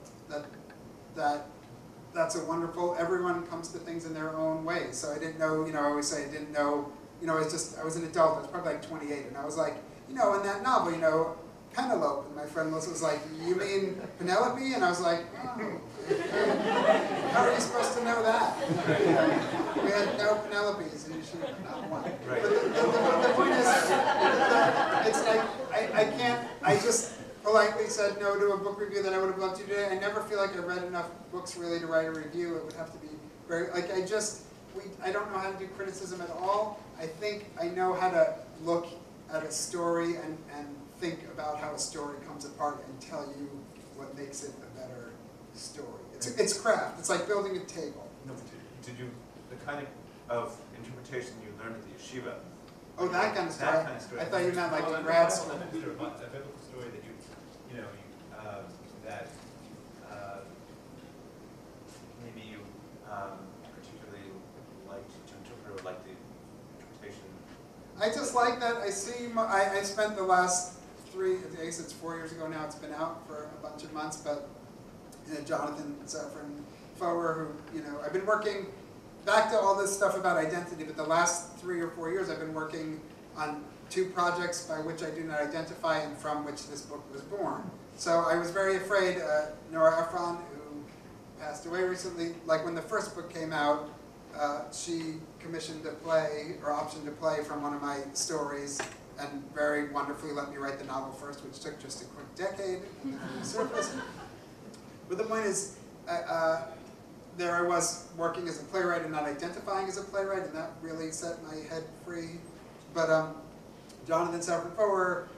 that's a wonderful, everyone comes to things in their own ways. So I didn't know, you know, I always say I didn't know, you know, I was an adult, I was probably like 28, and I was like, you know, in that novel, you know, Penelope, and my friend Melissa was like, you mean Penelope? And I was like, oh, how are you supposed to know that? We had no Penelopes, and you should have not one. Right. But the point is, it's like, I just politely said no to a book review that I would have loved to do today. I never feel like I read enough books really to write a review. It would have to be very, like I don't know how to do criticism at all. I think I know how to look at a story and think about how a story comes apart and tell you what makes it a better story. It's craft. It's like building a table. No, did you, the kind of of interpretation you learned at the yeshiva. Oh, that kind of story. That kind of story. I thought you meant like Oh, in a grad Bible- school. a biblical story that that maybe you particularly liked to interpret, or like the interpretation. I just like that. I see. I spent the last I guess it's 4 years ago now. It's been out for a bunch of months, but Jonathan Safran Foer, who I've been working back to all this stuff about identity, but the last 3 or 4 years I've been working on 2 projects by which I do not identify and from which this book was born. So I was very afraid. Nora Ephron, who passed away recently, like when the first book came out, she commissioned a play, or optioned a play from one of my stories, and very wonderfully let me write the novel first, which took just a quick decade, and then it surfaced. But the point is, there I was working as a playwright and not identifying as a playwright, and that really set my head free. But Jonathan Safran Foer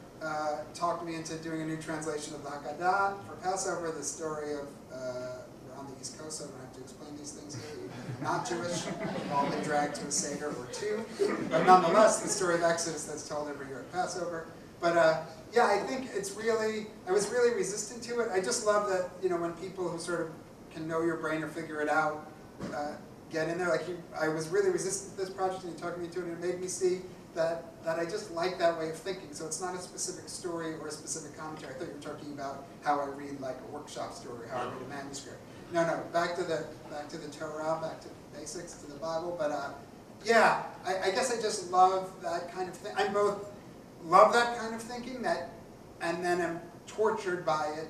talked me into doing a new translation of the Haggadah for Passover, the story of, we're on the East Coast, so I don't have to explain these things here. You're not Jewish, we've all been dragged to a Seder or 2. But nonetheless, the story of Exodus that's told every year at Passover. But yeah, I think it's really, I was really resistant to it. I just love that, when people who sort of can know your brain or figure it out, get in there. Like I was really resistant to this project, and you talked me into it, and it made me see that I just like that way of thinking. So it's not a specific story or a specific commentary. I thought you were talking about how I read like a workshop story, how I read a manuscript. No, back to the Torah, back to basics, to the Bible. But yeah, I guess I just love that kind of thing. I both love that kind of thinking, and then am tortured by it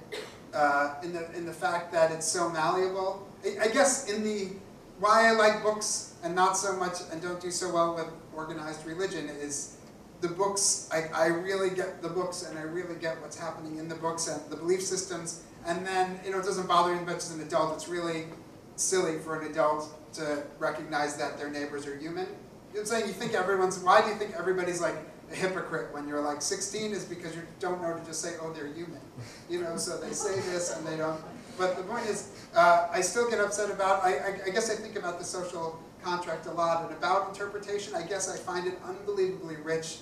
in the fact that it's so malleable. I guess why I like books and not so much, and don't do so well with organized religion, is the books. I really get the books, and I really get what's happening in the books and the belief systems. And then it doesn't bother me much as an adult. It's really silly for an adult to recognize that their neighbors are human. You know what I'm saying? Why do you think everybody's like a hypocrite when you're like 16? Is because you don't know to just say, oh, they're human. So they say this and they don't. But the point is, I still get upset about, I guess I think about the social contract a lot, and about interpretation. I guess I find it unbelievably rich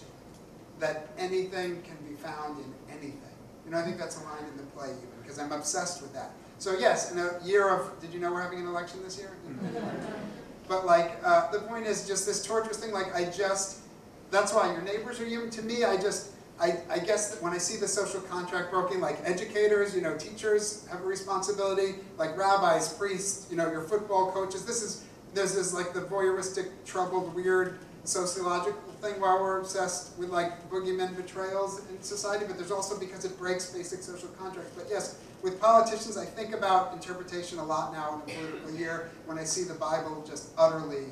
that anything can be found in anything. I think that's a line in the play even, because I'm obsessed with that. So yes, in a year of, did you know we're having an election this year? But like, the point is just this torturous thing, like that's why your neighbors are human. To me, I guess that when I see the social contract broken, like educators, teachers have a responsibility, like rabbis, priests, your football coaches. There's this like the voyeuristic, troubled, weird sociological thing while we're obsessed with like boogeymen betrayals in society, but there's also because it breaks basic social contracts. But yes, with politicians, I think about interpretation a lot now in a political year when I see the Bible just utterly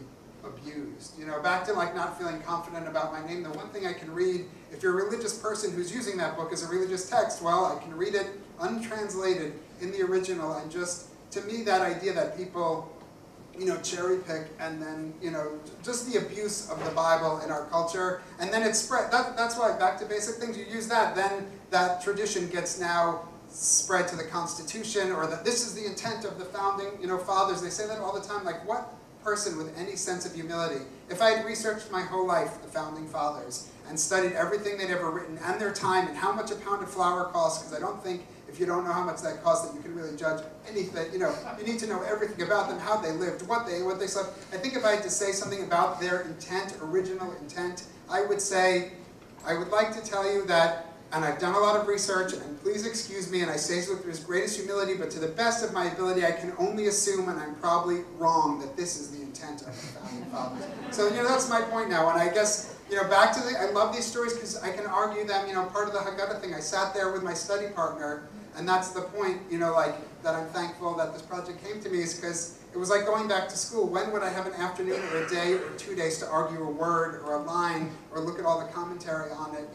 abused. Back to like not feeling confident about my name. The one thing I can read, if you're a religious person who's using that book as a religious text, well, I can read it untranslated in the original, and just, to me, that idea that people cherry pick, and then, just the abuse of the Bible in our culture, and then it's spread. That's why, back to basic things, you use that, then that tradition gets now spread to the Constitution, or that this is the intent of the founding, fathers. They say that all the time. Like, what person with any sense of humility, if I had researched my whole life the founding fathers and studied everything they'd ever written and their time and how much a pound of flour costs, because I don't think if you don't know how much that costs that you can really judge anything. You need to know everything about them, how they lived, what they slept. I think if I had to say something about their intent, original intent, I would say, I would like to tell you that, and I've done a lot of research, and please excuse me, and I say so with his greatest humility, but to the best of my ability, I can only assume, and I'm probably wrong, that this is the intent of the founding fathers. So, that's my point now, and I guess, back to I love these stories because I can argue them, part of the Haggadah thing. I sat there with my study partner, and that's the point, like, that I'm thankful that this project came to me, is because it was like going back to school. When would I have an afternoon or a day or 2 days to argue a word or a line or look at all the commentary on it,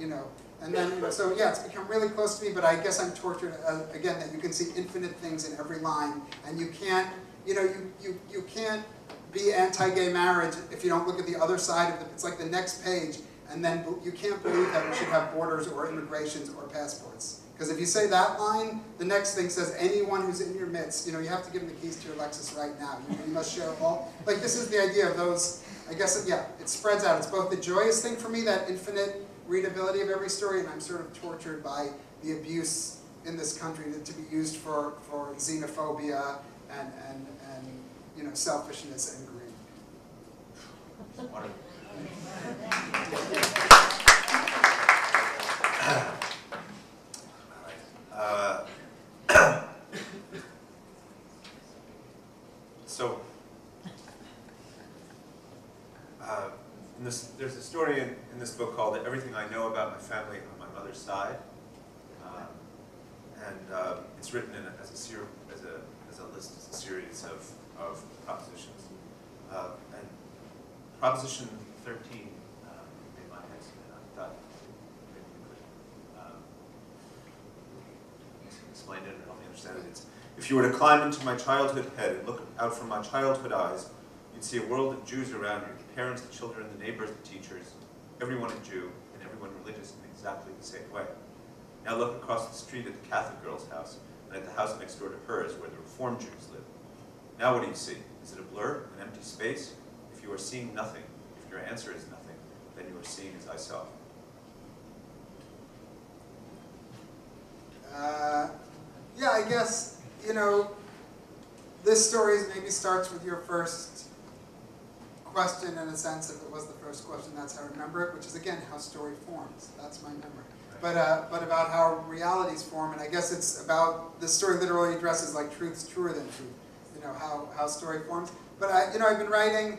And then, so yeah, it's become really close to me, but I guess I'm tortured, again, that you can see infinite things in every line, and you can't, you can't be anti-gay marriage if you don't look at the other side of it. It's like the next page, and then you can't believe that we should have borders or immigrations or passports. Because if you say that line, the next thing says anyone who's in your midst, you have to give them the keys to your Lexus right now. You must share all. Like, this is the idea of those. I guess, yeah, it spreads out. It's both the joyous thing for me, that infinite readability of every story, and I'm sort of tortured by the abuse in this country to be used for xenophobia and you know, selfishness and greed. There's a story in this book called "Everything I Know About My Family on My Mother's Side," it's written as a list, as a series of propositions. And Proposition 13 made my head spin. I thought maybe you could explain it and help me understand it. It's, if you were to climb into my childhood head and look out from my childhood eyes, you'd see a world of Jews around you, the parents, the children, the neighbors, the teachers, everyone a Jew, and everyone religious in exactly the same way. Now look across the street at the Catholic girl's house, and at the house next door to hers, where the Reformed Jews live. Now what do you see? Is it a blur, an empty space? If you are seeing nothing, if your answer is nothing, then you are seeing as I saw. Yeah, I guess, you know, this story maybe starts with your first question, in a sense. If it was the first question, that's how I remember it, which is, again, how story forms. That's my memory. But about how realities form, and I guess it's about, this story literally addresses like truth's truer than truth, you know, how story forms. But I've been writing,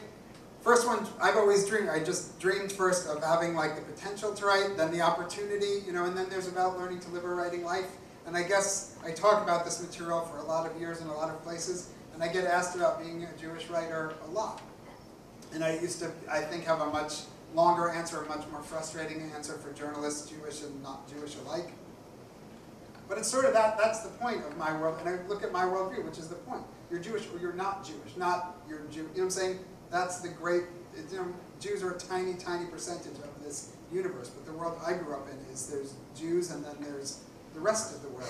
first one, I've always dreamed, I just dreamed first of having like the potential to write, then the opportunity, you know, and then there's about learning to live a writing life. And I guess I talk about this material for a lot of years in a lot of places, and I get asked about being a Jewish writer a lot. And I used to, I think, have a much longer answer, a much more frustrating answer for journalists, Jewish and not Jewish alike. But it's sort of that's the point of my world, and I look at my worldview, which is the point. You're Jewish or you're not Jewish, not you're Jew. You know what I'm saying? That's the great, you know, Jews are a tiny, tiny percentage of this universe, but the world I grew up in is there's Jews and then there's the rest of the world.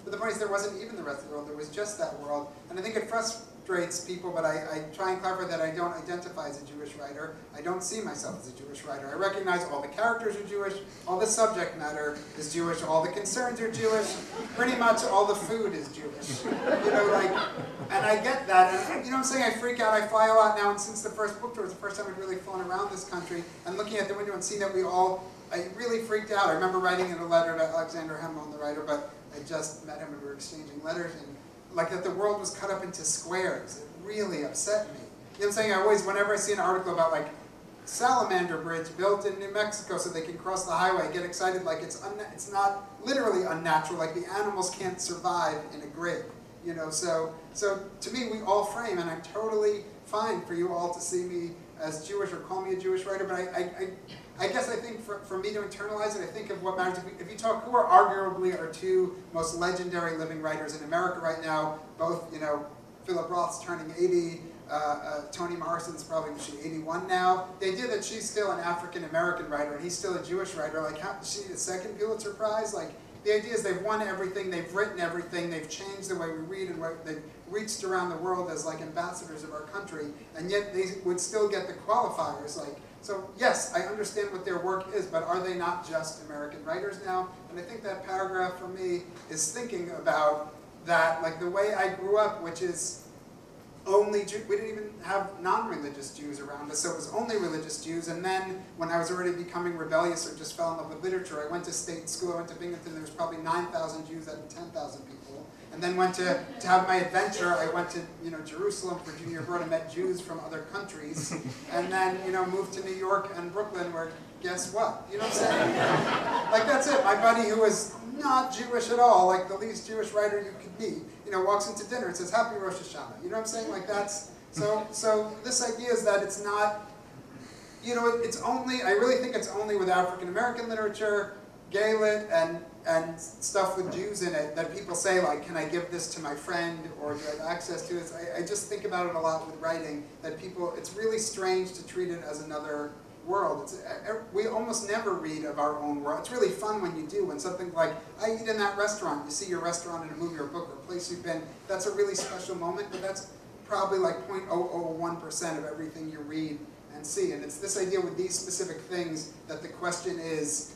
But the point is there wasn't even the rest of the world, there was just that world. And I think it frustrates people, but I try and clarify that I don't identify as a Jewish writer. I don't see myself as a Jewish writer. I recognize all the characters are Jewish, all the subject matter is Jewish, all the concerns are Jewish, pretty much all the food is Jewish. You know, like, and I get that, and you know what I'm saying, I freak out, I fly a lot now, and since the first book tour, it's the first time I've really flown around this country, and looking at the window and seeing that I really freaked out. I remember writing in a letter to Alexander Hamilton, the writer, but I just met him and we were exchanging letters, and like that the world was cut up into squares. It really upset me. You know what I'm saying? I always, whenever I see an article about like Salamander Bridge built in New Mexico so they can cross the highway, I get excited like it's not literally unnatural, like the animals can't survive in a grid. You know, so to me we all frame, and I'm totally fine for you all to see me as Jewish or call me a Jewish writer, but I guess I think for me to internalize it, I think of what matters. If you talk, who are arguably our two most legendary living writers in America right now, both, you know, Philip Roth's turning 80, Toni Morrison's probably, she's 81 now. The idea that she's still an African-American writer and he's still a Jewish writer, like, how, she need a second Pulitzer Prize? Like, the idea is they've won everything, they've written everything, they've changed the way we read, and they've reached around the world as like ambassadors of our country, and yet they would still get the qualifiers. Like, so yes, I understand what their work is, but are they not just American writers now? And I think that paragraph for me is thinking about that, like the way I grew up, which is only we didn't even have non-religious Jews around us, so it was only religious Jews. And then when I was already becoming rebellious or just fell in love with literature, I went to state school, I went to Binghamton, there was probably 9,000 Jews out of 10,000 people. And then went to have my adventure, I went to, you know, Jerusalem for junior abroad and met Jews from other countries. And then, you know, moved to New York and Brooklyn, where guess what? You know what I'm saying? Like, that's it. My buddy, who is not Jewish at all, like the least Jewish writer you could be, you know, walks into dinner and says, Happy Rosh Hashanah. You know what I'm saying? Like, that's, so this idea is that it's not, you know, it's only, I really think it's only with African American literature, gay lit, and stuff with Jews in it that people say, like, can I give this to my friend, or do I have access to it? I just think about it a lot with writing, that people, it's really strange to treat it as another world. We almost never read of our own world. It's really fun when you do, when something like, I eat in that restaurant, you see your restaurant in a movie or a book or a place you've been, that's a really special moment, but that's probably like 0.001% of everything you read and see. And it's this idea with these specific things that the question is,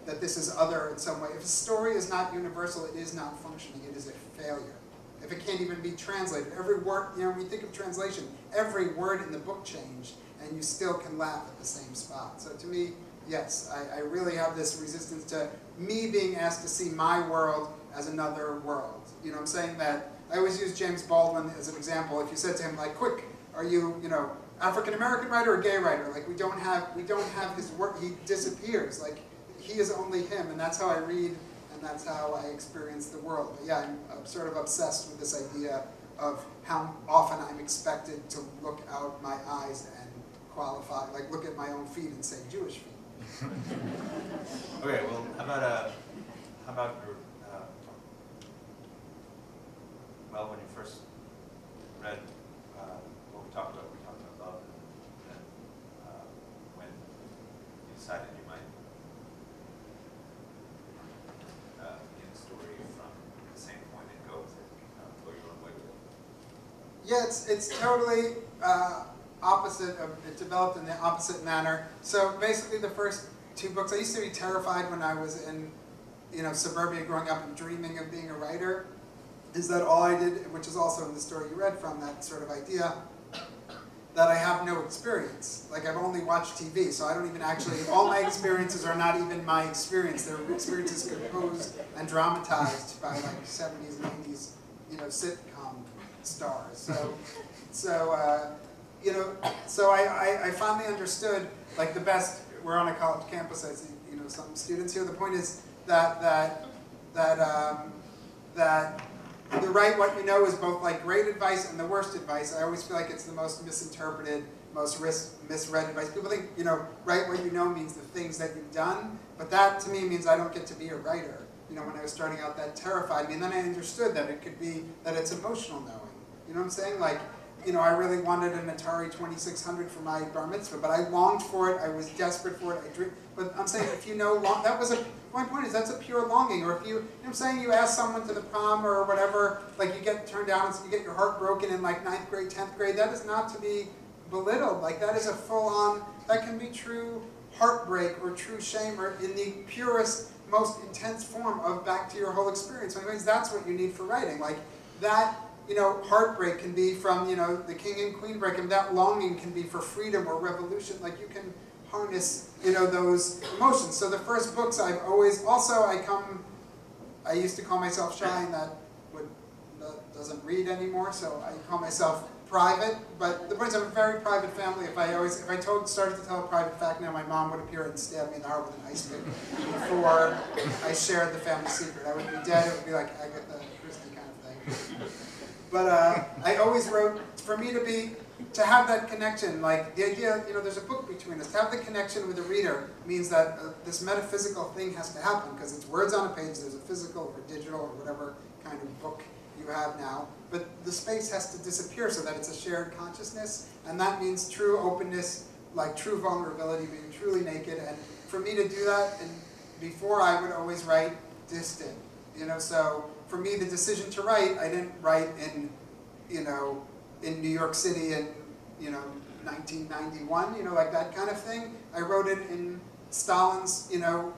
that this is other in some way. If a story is not universal, it is not functioning, it is a failure. If it can't even be translated, every word, when you think of translation, every word in the book changed, and you still can laugh at the same spot. So to me, yes, I really have this resistance to me being asked to see my world as another world. I'm saying that I always use James Baldwin as an example. If you said to him, like, quick, are you, African-American writer or gay writer? Like, we don't have his work, he disappears. Like, he is only him, and that's how I read, and that's how I experience the world. But yeah, I'm sort of obsessed with this idea of how often I'm expected to look out my eyes and qualify, like look at my own feet and say Jewish feet. Okay, well, how about your, well, when you first read what we talked about love, and when you decided you might begin the story from the same point and go with it, go your own way with it. Yeah, it's totally opposite. It developed in the opposite manner. So basically, the first two books, I used to be terrified when I was in, suburbia growing up and dreaming of being a writer. Is that all I did, which is also in the story you read from, that sort of idea that I have no experience. Like, I've only watched TV, so I don't even actually, all my experiences are not even my experience. They're experiences composed and dramatized by like 70s and 80s, sitcom stars. So I finally understood, like, the best, we're on a college campus, I see, some students here. The point is that the right what you know is both like great advice and the worst advice. I always feel like it's the most misinterpreted, most misread advice. People think, write what you know means the things that you've done, but that to me means I don't get to be a writer. When I was starting out, that terrified me, and then I understood that it could be, that it's emotional knowing. You know what I'm saying? Like, I really wanted an Atari 2600 for my bar mitzvah, but I longed for it, I was desperate for it, but I'm saying if that was my point is that's a pure longing, or if you know what I'm saying, you ask someone to the prom or whatever, like you get turned down and so you get your heart broken in like 9th grade, 10th grade, that is not to be belittled, like that is a full-on, that can be true heartbreak or true shame, or in the purest, most intense form of back to your whole experience. Anyways, that's what you need for writing, like that. Heartbreak can be from, the king and queen break, and that longing can be for freedom or revolution. Like, you can harness, those emotions. So the first books I've always, I used to call myself shy, and that doesn't read anymore, so I call myself private. But the point is, I'm a very private family. If I started to tell a private fact now, my mom would appear and stab me in the heart with an ice pick before I shared the family secret. I would be dead. It would be like Agatha Christie kind of thing. But I always wrote, for me to have that connection, like the idea, there's a book between us. To have the connection with the reader means that this metaphysical thing has to happen, because it's words on a page, there's a physical or digital or whatever kind of book you have now. But the space has to disappear so that it's a shared consciousness, and that means true openness, like true vulnerability, being truly naked. And for me to do that, and before I would always write distant, so for me, the decision to write, I didn't write in New York City in, 1991, like that kind of thing. I wrote it in Stalin's,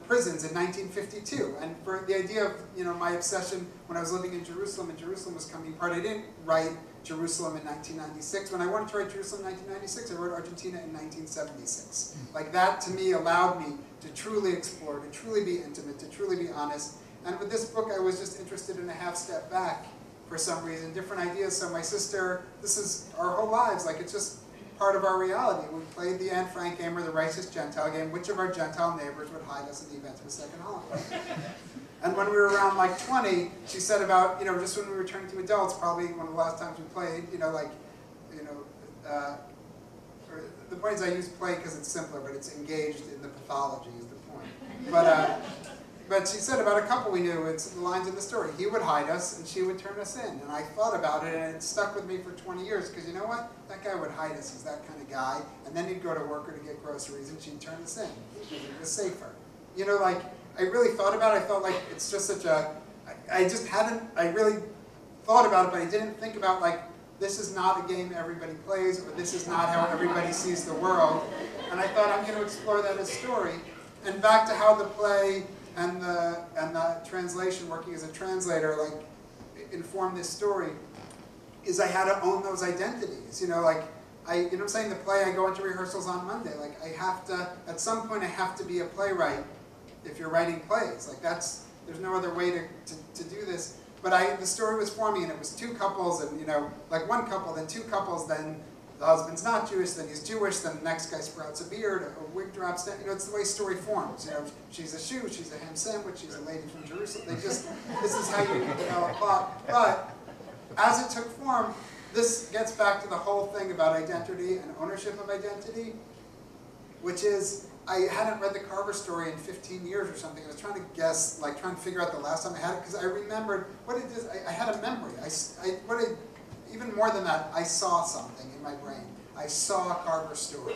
prisons in 1952. And for the idea of, my obsession when I was living in Jerusalem, and Jerusalem was coming apart, I didn't write Jerusalem in 1996. When I wanted to write Jerusalem in 1996, I wrote Argentina in 1976. Like that, to me, allowed me to truly explore, to truly be intimate, to truly be honest. And with this book, I was just interested in a half step back for some reason, different ideas. So my sister, this is our whole lives, like it's just part of our reality. We played the Anne Frank game or the Racist Gentile game. Which of our Gentile neighbors would hide us in the event of a second Holocaust? And when we were around like 20, she said about, just when we were turning to adults, probably one of the last times we played, the point is I use play because it's simpler, but it's engaged in the pathology is the point. But she said about a couple we knew, it's the lines in the story. He would hide us, and she would turn us in. And I thought about it, and it stuck with me for 20 years, because you know what? That guy would hide us. He's that kind of guy. And then he'd go to work or to get groceries, and she'd turn us in. It was safer. I really thought about it. I felt like it's just such a... I really thought about it, but I didn't think about, like, this is not a game everybody plays, or this is not how everybody sees the world. And I thought, I'm going to explore that as story. And back to how the play and the translation, working as a translator, like, informed this story, is I had to own those identities. You know, like, you know what I'm saying? The play, I go into rehearsals on Monday. Like, I have to, at some point, I have to be a playwright if you're writing plays. Like, there's no other way to do this. But the story was forming, and it was two couples, and, you know, like one couple, then two couples, then the husband's not Jewish, then he's Jewish, then the next guy sprouts a beard, a wig drops down. You know, it's the way story forms. You know, she's a shoe, she's a ham sandwich, she's a lady from Jerusalem. This is how you develop plot. But as it took form, this gets back to the whole thing about identity and ownership of identity, which is, I hadn't read the Carver story in 15 years or something. I was trying to guess, like trying to figure out the last time I had it, because I remembered what it is. I had a memory. Even more than that, I saw something in my brain. I saw Carver's story.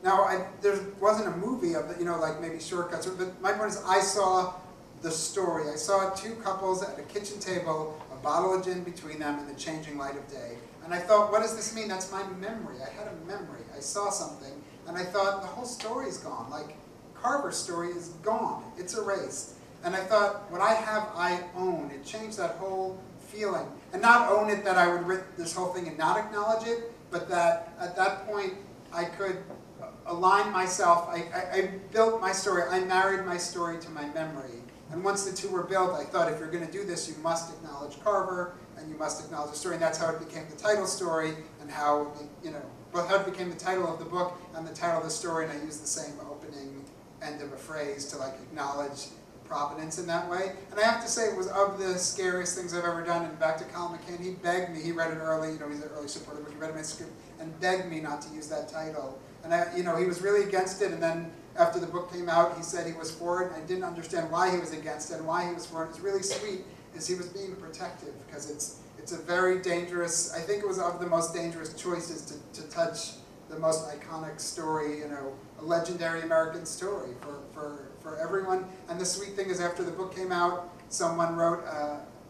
Now, there wasn't a movie of it, you know, like maybe shortcuts, but my point is, I saw the story. I saw two couples at a kitchen table, a bottle of gin between them, in the changing light of day. And I thought, what does this mean? That's my memory. I had a memory. I saw something. And I thought, the whole story's gone. Like, Carver's story is gone. It's erased. And I thought, what I have, I own. It changed that whole feeling. And not own it that I would write this whole thing and not acknowledge it, but that at that point, I could align myself. I built my story. I married my story to my memory. And once the two were built, I thought, if you're going to do this, you must acknowledge Carver, and you must acknowledge the story. And that's how it became the title story, and how, you know, well, how it became the title of the book and the title of the story, and I used the same opening end of a phrase to, like, acknowledge providence in that way. And I have to say, it was of the scariest things I've ever done. And back to Colin McCann, he begged me, he read it early, you know, he's an early supporter, but he read my script and begged me not to use that title. And you know, he was really against it, and then after the book came out, he said he was for it. I didn't understand why he was against it and why he was for it. It's really sweet, is he was being protective, because it's a very dangerous, I think it was of the most dangerous choices to touch the most iconic story, you know, a legendary American story for everyone. And the sweet thing is, after the book came out, someone wrote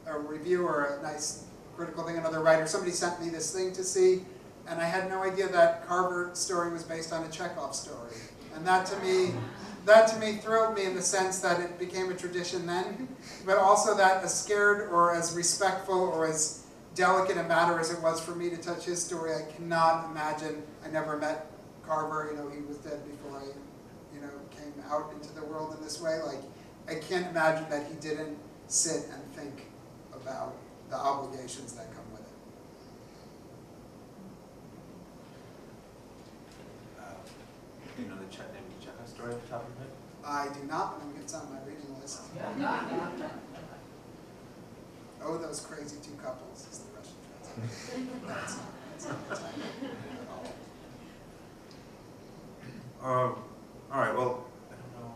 a review or a nice critical thing, another writer, somebody sent me this thing to see, and I had no idea that Carver's story was based on a Chekhov story. And that to me thrilled me, in the sense that it became a tradition then, but also that as scared or as respectful or as delicate a matter as it was for me to touch his story, I cannot imagine. I never met Carver, you know, he was dead before I, you know, came out into the world in this way. Like, I can't imagine that he didn't sit and think about the obligations that come with it. You know the Chekhov story off the top of your head? I do not, but it's on my reading list. Oh, those crazy two couples is the Russian translation. That's not the title at all. All right, well, I don't know.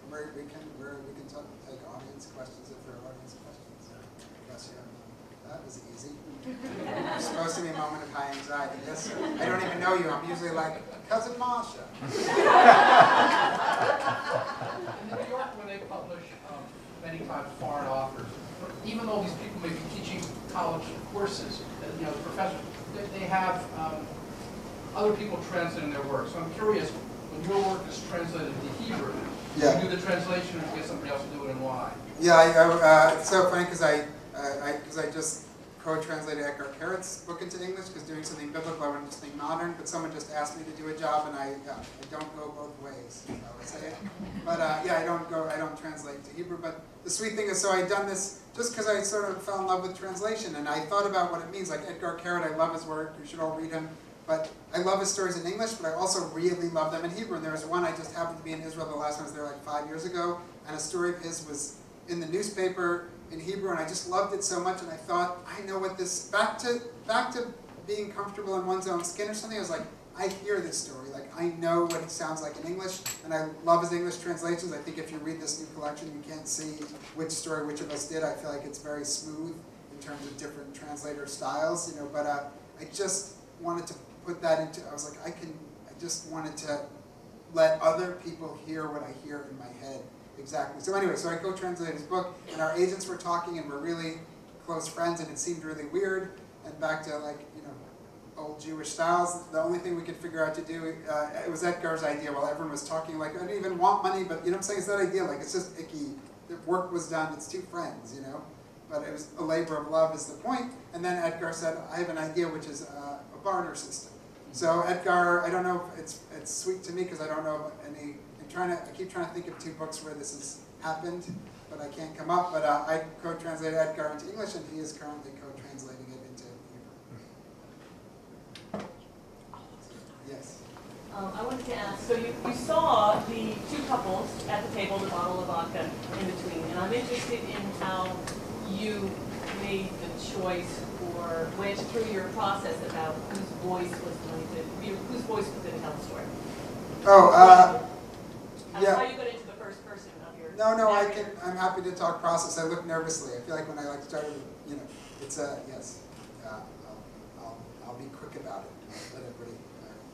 We can take audience questions if there are audience questions. Yes, yeah. That was easy. It's supposed to be a moment of high anxiety. Yes, I don't even know you. I'm usually like, Cousin Masha. In New York, when they publish many times foreign authors, even though these people may be teaching college courses, you know, the professors, they have other people translating their work. So I'm curious, when your work is translated into Hebrew, do you do the translation, or do you get somebody else to do it, and why? Yeah, it's so funny, because I just co-translated Etgar Keret's book into English, because doing something biblical, I wanted something modern, but someone just asked me to do a job, and I don't go both ways, I would say. But yeah, I don't translate to Hebrew. But the sweet thing is, so I'd done this just because I sort of fell in love with translation, and I thought about what it means. Like Etgar Keret, I love his work, you should all read him. But I love his stories in English, but I also really love them in Hebrew. And there was one, I just happened to be in Israel the last time I was there, like 5 years ago, and a story of his was in the newspaper in Hebrew, and I just loved it so much, and I thought, I know what this, back to being comfortable in one's own skin or something. I was like, I hear this story, like I know what he sounds like in English, and I love his English translations. I think if you read this new collection, you can't see which story which of us did. I feel like it's very smooth in terms of different translator styles, you know, but I just wanted to put that into, I was like, I just wanted to let other people hear what I hear in my head. Exactly. So anyway, so I co-translated his book, and our agents were talking, and we're really close friends, and it seemed really weird and back to like, you know, old Jewish styles, the only thing we could figure out to do, it was Etgar's idea while everyone was talking like, I don't even want money, but you know what I'm saying, it's that idea, like it's just icky, the work was done, it's two friends, you know, but it was a labor of love is the point, and then Etgar said, I have an idea which is a barter system. So Etgar, I don't know if it's sweet to me because I don't know any, I keep trying to think of two books where this has happened, but I can't come up, but I co-translated Etgar into English and he is currently co-translating it into Hebrew. Yes? I wanted to ask, so you saw the two couples at the table, the bottle of vodka in between, and I'm interested in how you made the choice or went through your process about whose voice was going to tell the story. Oh, yeah. How you got into the first person of your No, narrator. I'm happy to talk process. I look nervously. I feel like when I like started, you know, it's yes. I'll be quick about it. Let everybody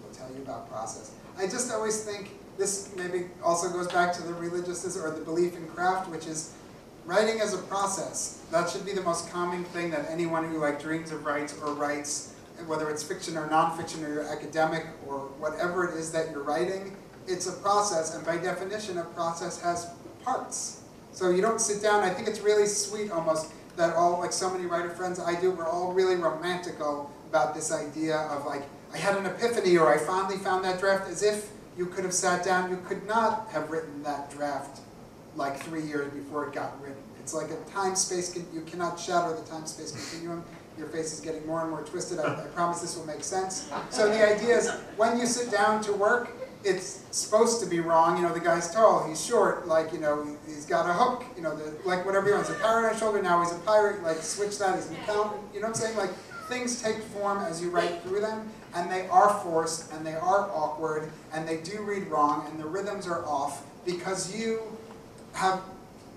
will tell you about process. I just always think this maybe also goes back to the religiousness or the belief in craft, which is writing as a process. That should be the most common thing that anyone who like dreams of writes or writes, whether it's fiction or nonfiction or you're academic or whatever it is that you're writing, it's a process, and by definition, a process has parts. So you don't sit down. I think it's really sweet almost that all, like so many writer friends I do, we're all really romantical about this idea of like, I had an epiphany or I finally found that draft, as if you could have sat down. You could not have written that draft like 3 years before it got written. It's like a time-space, you cannot shatter the time-space continuum. Your face is getting more and more twisted. I promise this will make sense. So the idea is, when you sit down to work, it's supposed to be wrong. You know, the guy's tall, he's short, like, you know, he's got a hook, you know, like whatever he wants. A parrot on his shoulder, now he's a pirate, like switch that, he's an accountant. You know what I'm saying? Like, things take form as you write through them, and they are forced, and they are awkward, and they do read wrong, and the rhythms are off, because you have,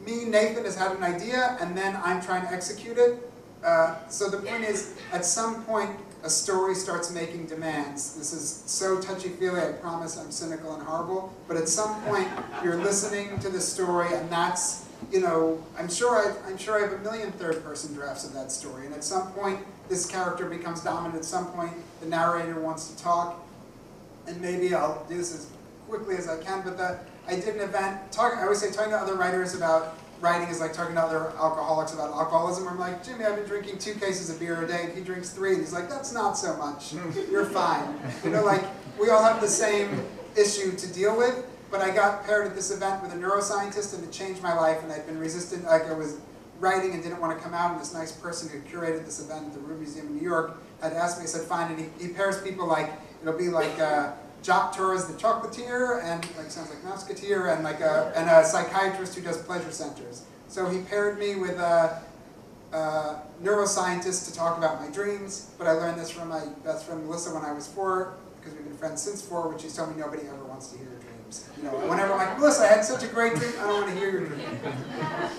Nathan has had an idea, and then I'm trying to execute it. So the point is, at some point, a story starts making demands. This is so touchy-feely, I promise I'm cynical and horrible, but at some point, you're listening to the story, and that's, you know, I'm sure I have a million third-person drafts of that story, and at some point, this character becomes dominant. At some point, the narrator wants to talk, and maybe I'll do this as quickly as I can, but I did an event, I always say talking to other writers about writing is like talking to other alcoholics about alcoholism. I'm like, Jimmy, I've been drinking 2 cases of beer a day, and he drinks 3, and he's like, that's not so much. You're fine. You know, like, we all have the same issue to deal with, but I got paired at this event with a neuroscientist, and it changed my life, and I'd been resistant, like I was writing and didn't want to come out, and this nice person who curated this event at the Rue Museum in New York had asked me, he said, fine, and he pairs people like, it'll be like, Jacques Torres the chocolatier, and like sounds like Musketeer, and like a psychiatrist who does pleasure centers. So he paired me with a neuroscientist to talk about my dreams, but I learned this from my best friend Melissa when I was 4, because we've been friends since 4, which she's told me nobody ever wants to hear your dreams. You know, whenever I'm like, Melissa, I had such a great dream, I don't want to hear your dream.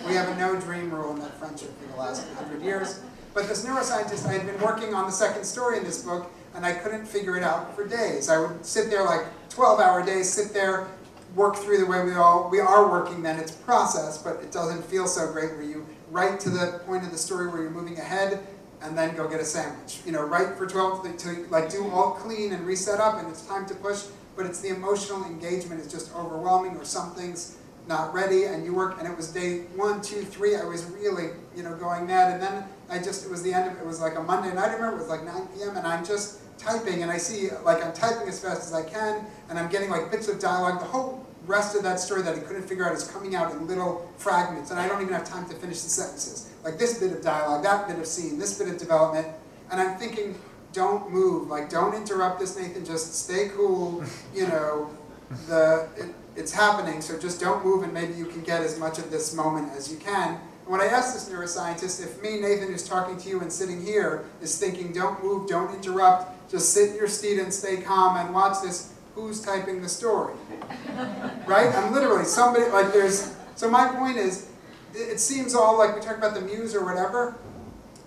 We have a no dream rule in that friendship for the last 100 years. But this neuroscientist, I had been working on the second story in this book, and I couldn't figure it out for days. I would sit there like 12-hour days, sit there, work through the way we are working then. It's process, but it doesn't feel so great where you write to the point of the story where you're moving ahead and then go get a sandwich. You know, write for 12 to like do all clean and reset up, and it's time to push, but it's the emotional engagement is just overwhelming, or something's not ready, and you work, and it was day 1, 2, 3, I was really, you know, going mad, and then it was the end of it, was like a Monday night, I remember, it was like 9 p.m., and I'm just typing, and I see, like, I'm typing as fast as I can, and I'm getting, like, bits of dialogue. The whole rest of that story that I couldn't figure out is coming out in little fragments, and I don't even have time to finish the sentences. Like, this bit of dialogue, that bit of scene, this bit of development, and I'm thinking, don't move, like, don't interrupt this, Nathan, just stay cool, you know, it's happening, so just don't move, and maybe you can get as much of this moment as you can. And when I asked this neuroscientist, if me, Nathan, who's talking to you and sitting here, is thinking, don't move, don't interrupt, just sit in your seat and stay calm and watch this, who's typing the story? Right? I'm literally, somebody, like there's, so my point is, it seems all like we talk about the muse or whatever,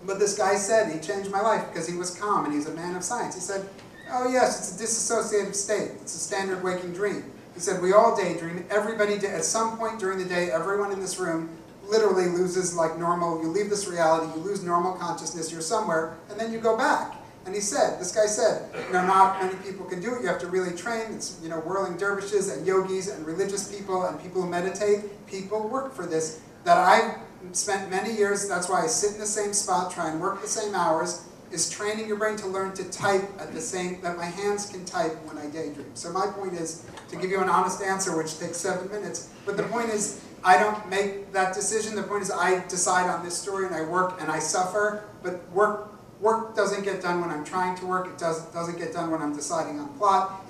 but this guy said he changed my life because he was calm and he's a man of science. He said, oh yes, it's a dissociative state. It's a standard waking dream. He said, we all daydream. Everybody, at some point during the day, everyone in this room literally loses like normal, you leave this reality, you lose normal consciousness, you're somewhere, and then you go back. And this guy said, not many people can do it, you have to really train. It's, whirling dervishes and yogis and religious people and people who meditate. People work for this. That I've spent many years, that's why I sit in the same spot, try and work the same hours, is training your brain to learn to type at the same, that my hands can type when I daydream. So my point is, to give you an honest answer, which takes 7 minutes, but the point is, I don't make that decision. The point is, I decide on this story and I work and I suffer, but work doesn't get done when I'm trying to work. It doesn't get done when I'm deciding on plot.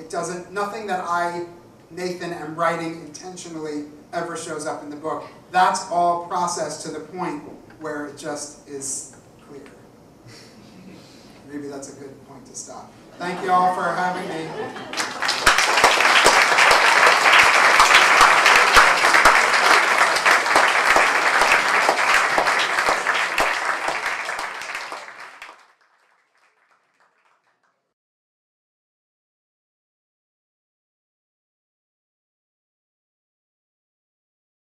Nothing that I, Nathan, am writing intentionally ever shows up in the book. That's all processed to the point where it just is clear. Maybe that's a good point to stop. Thank you all for having me.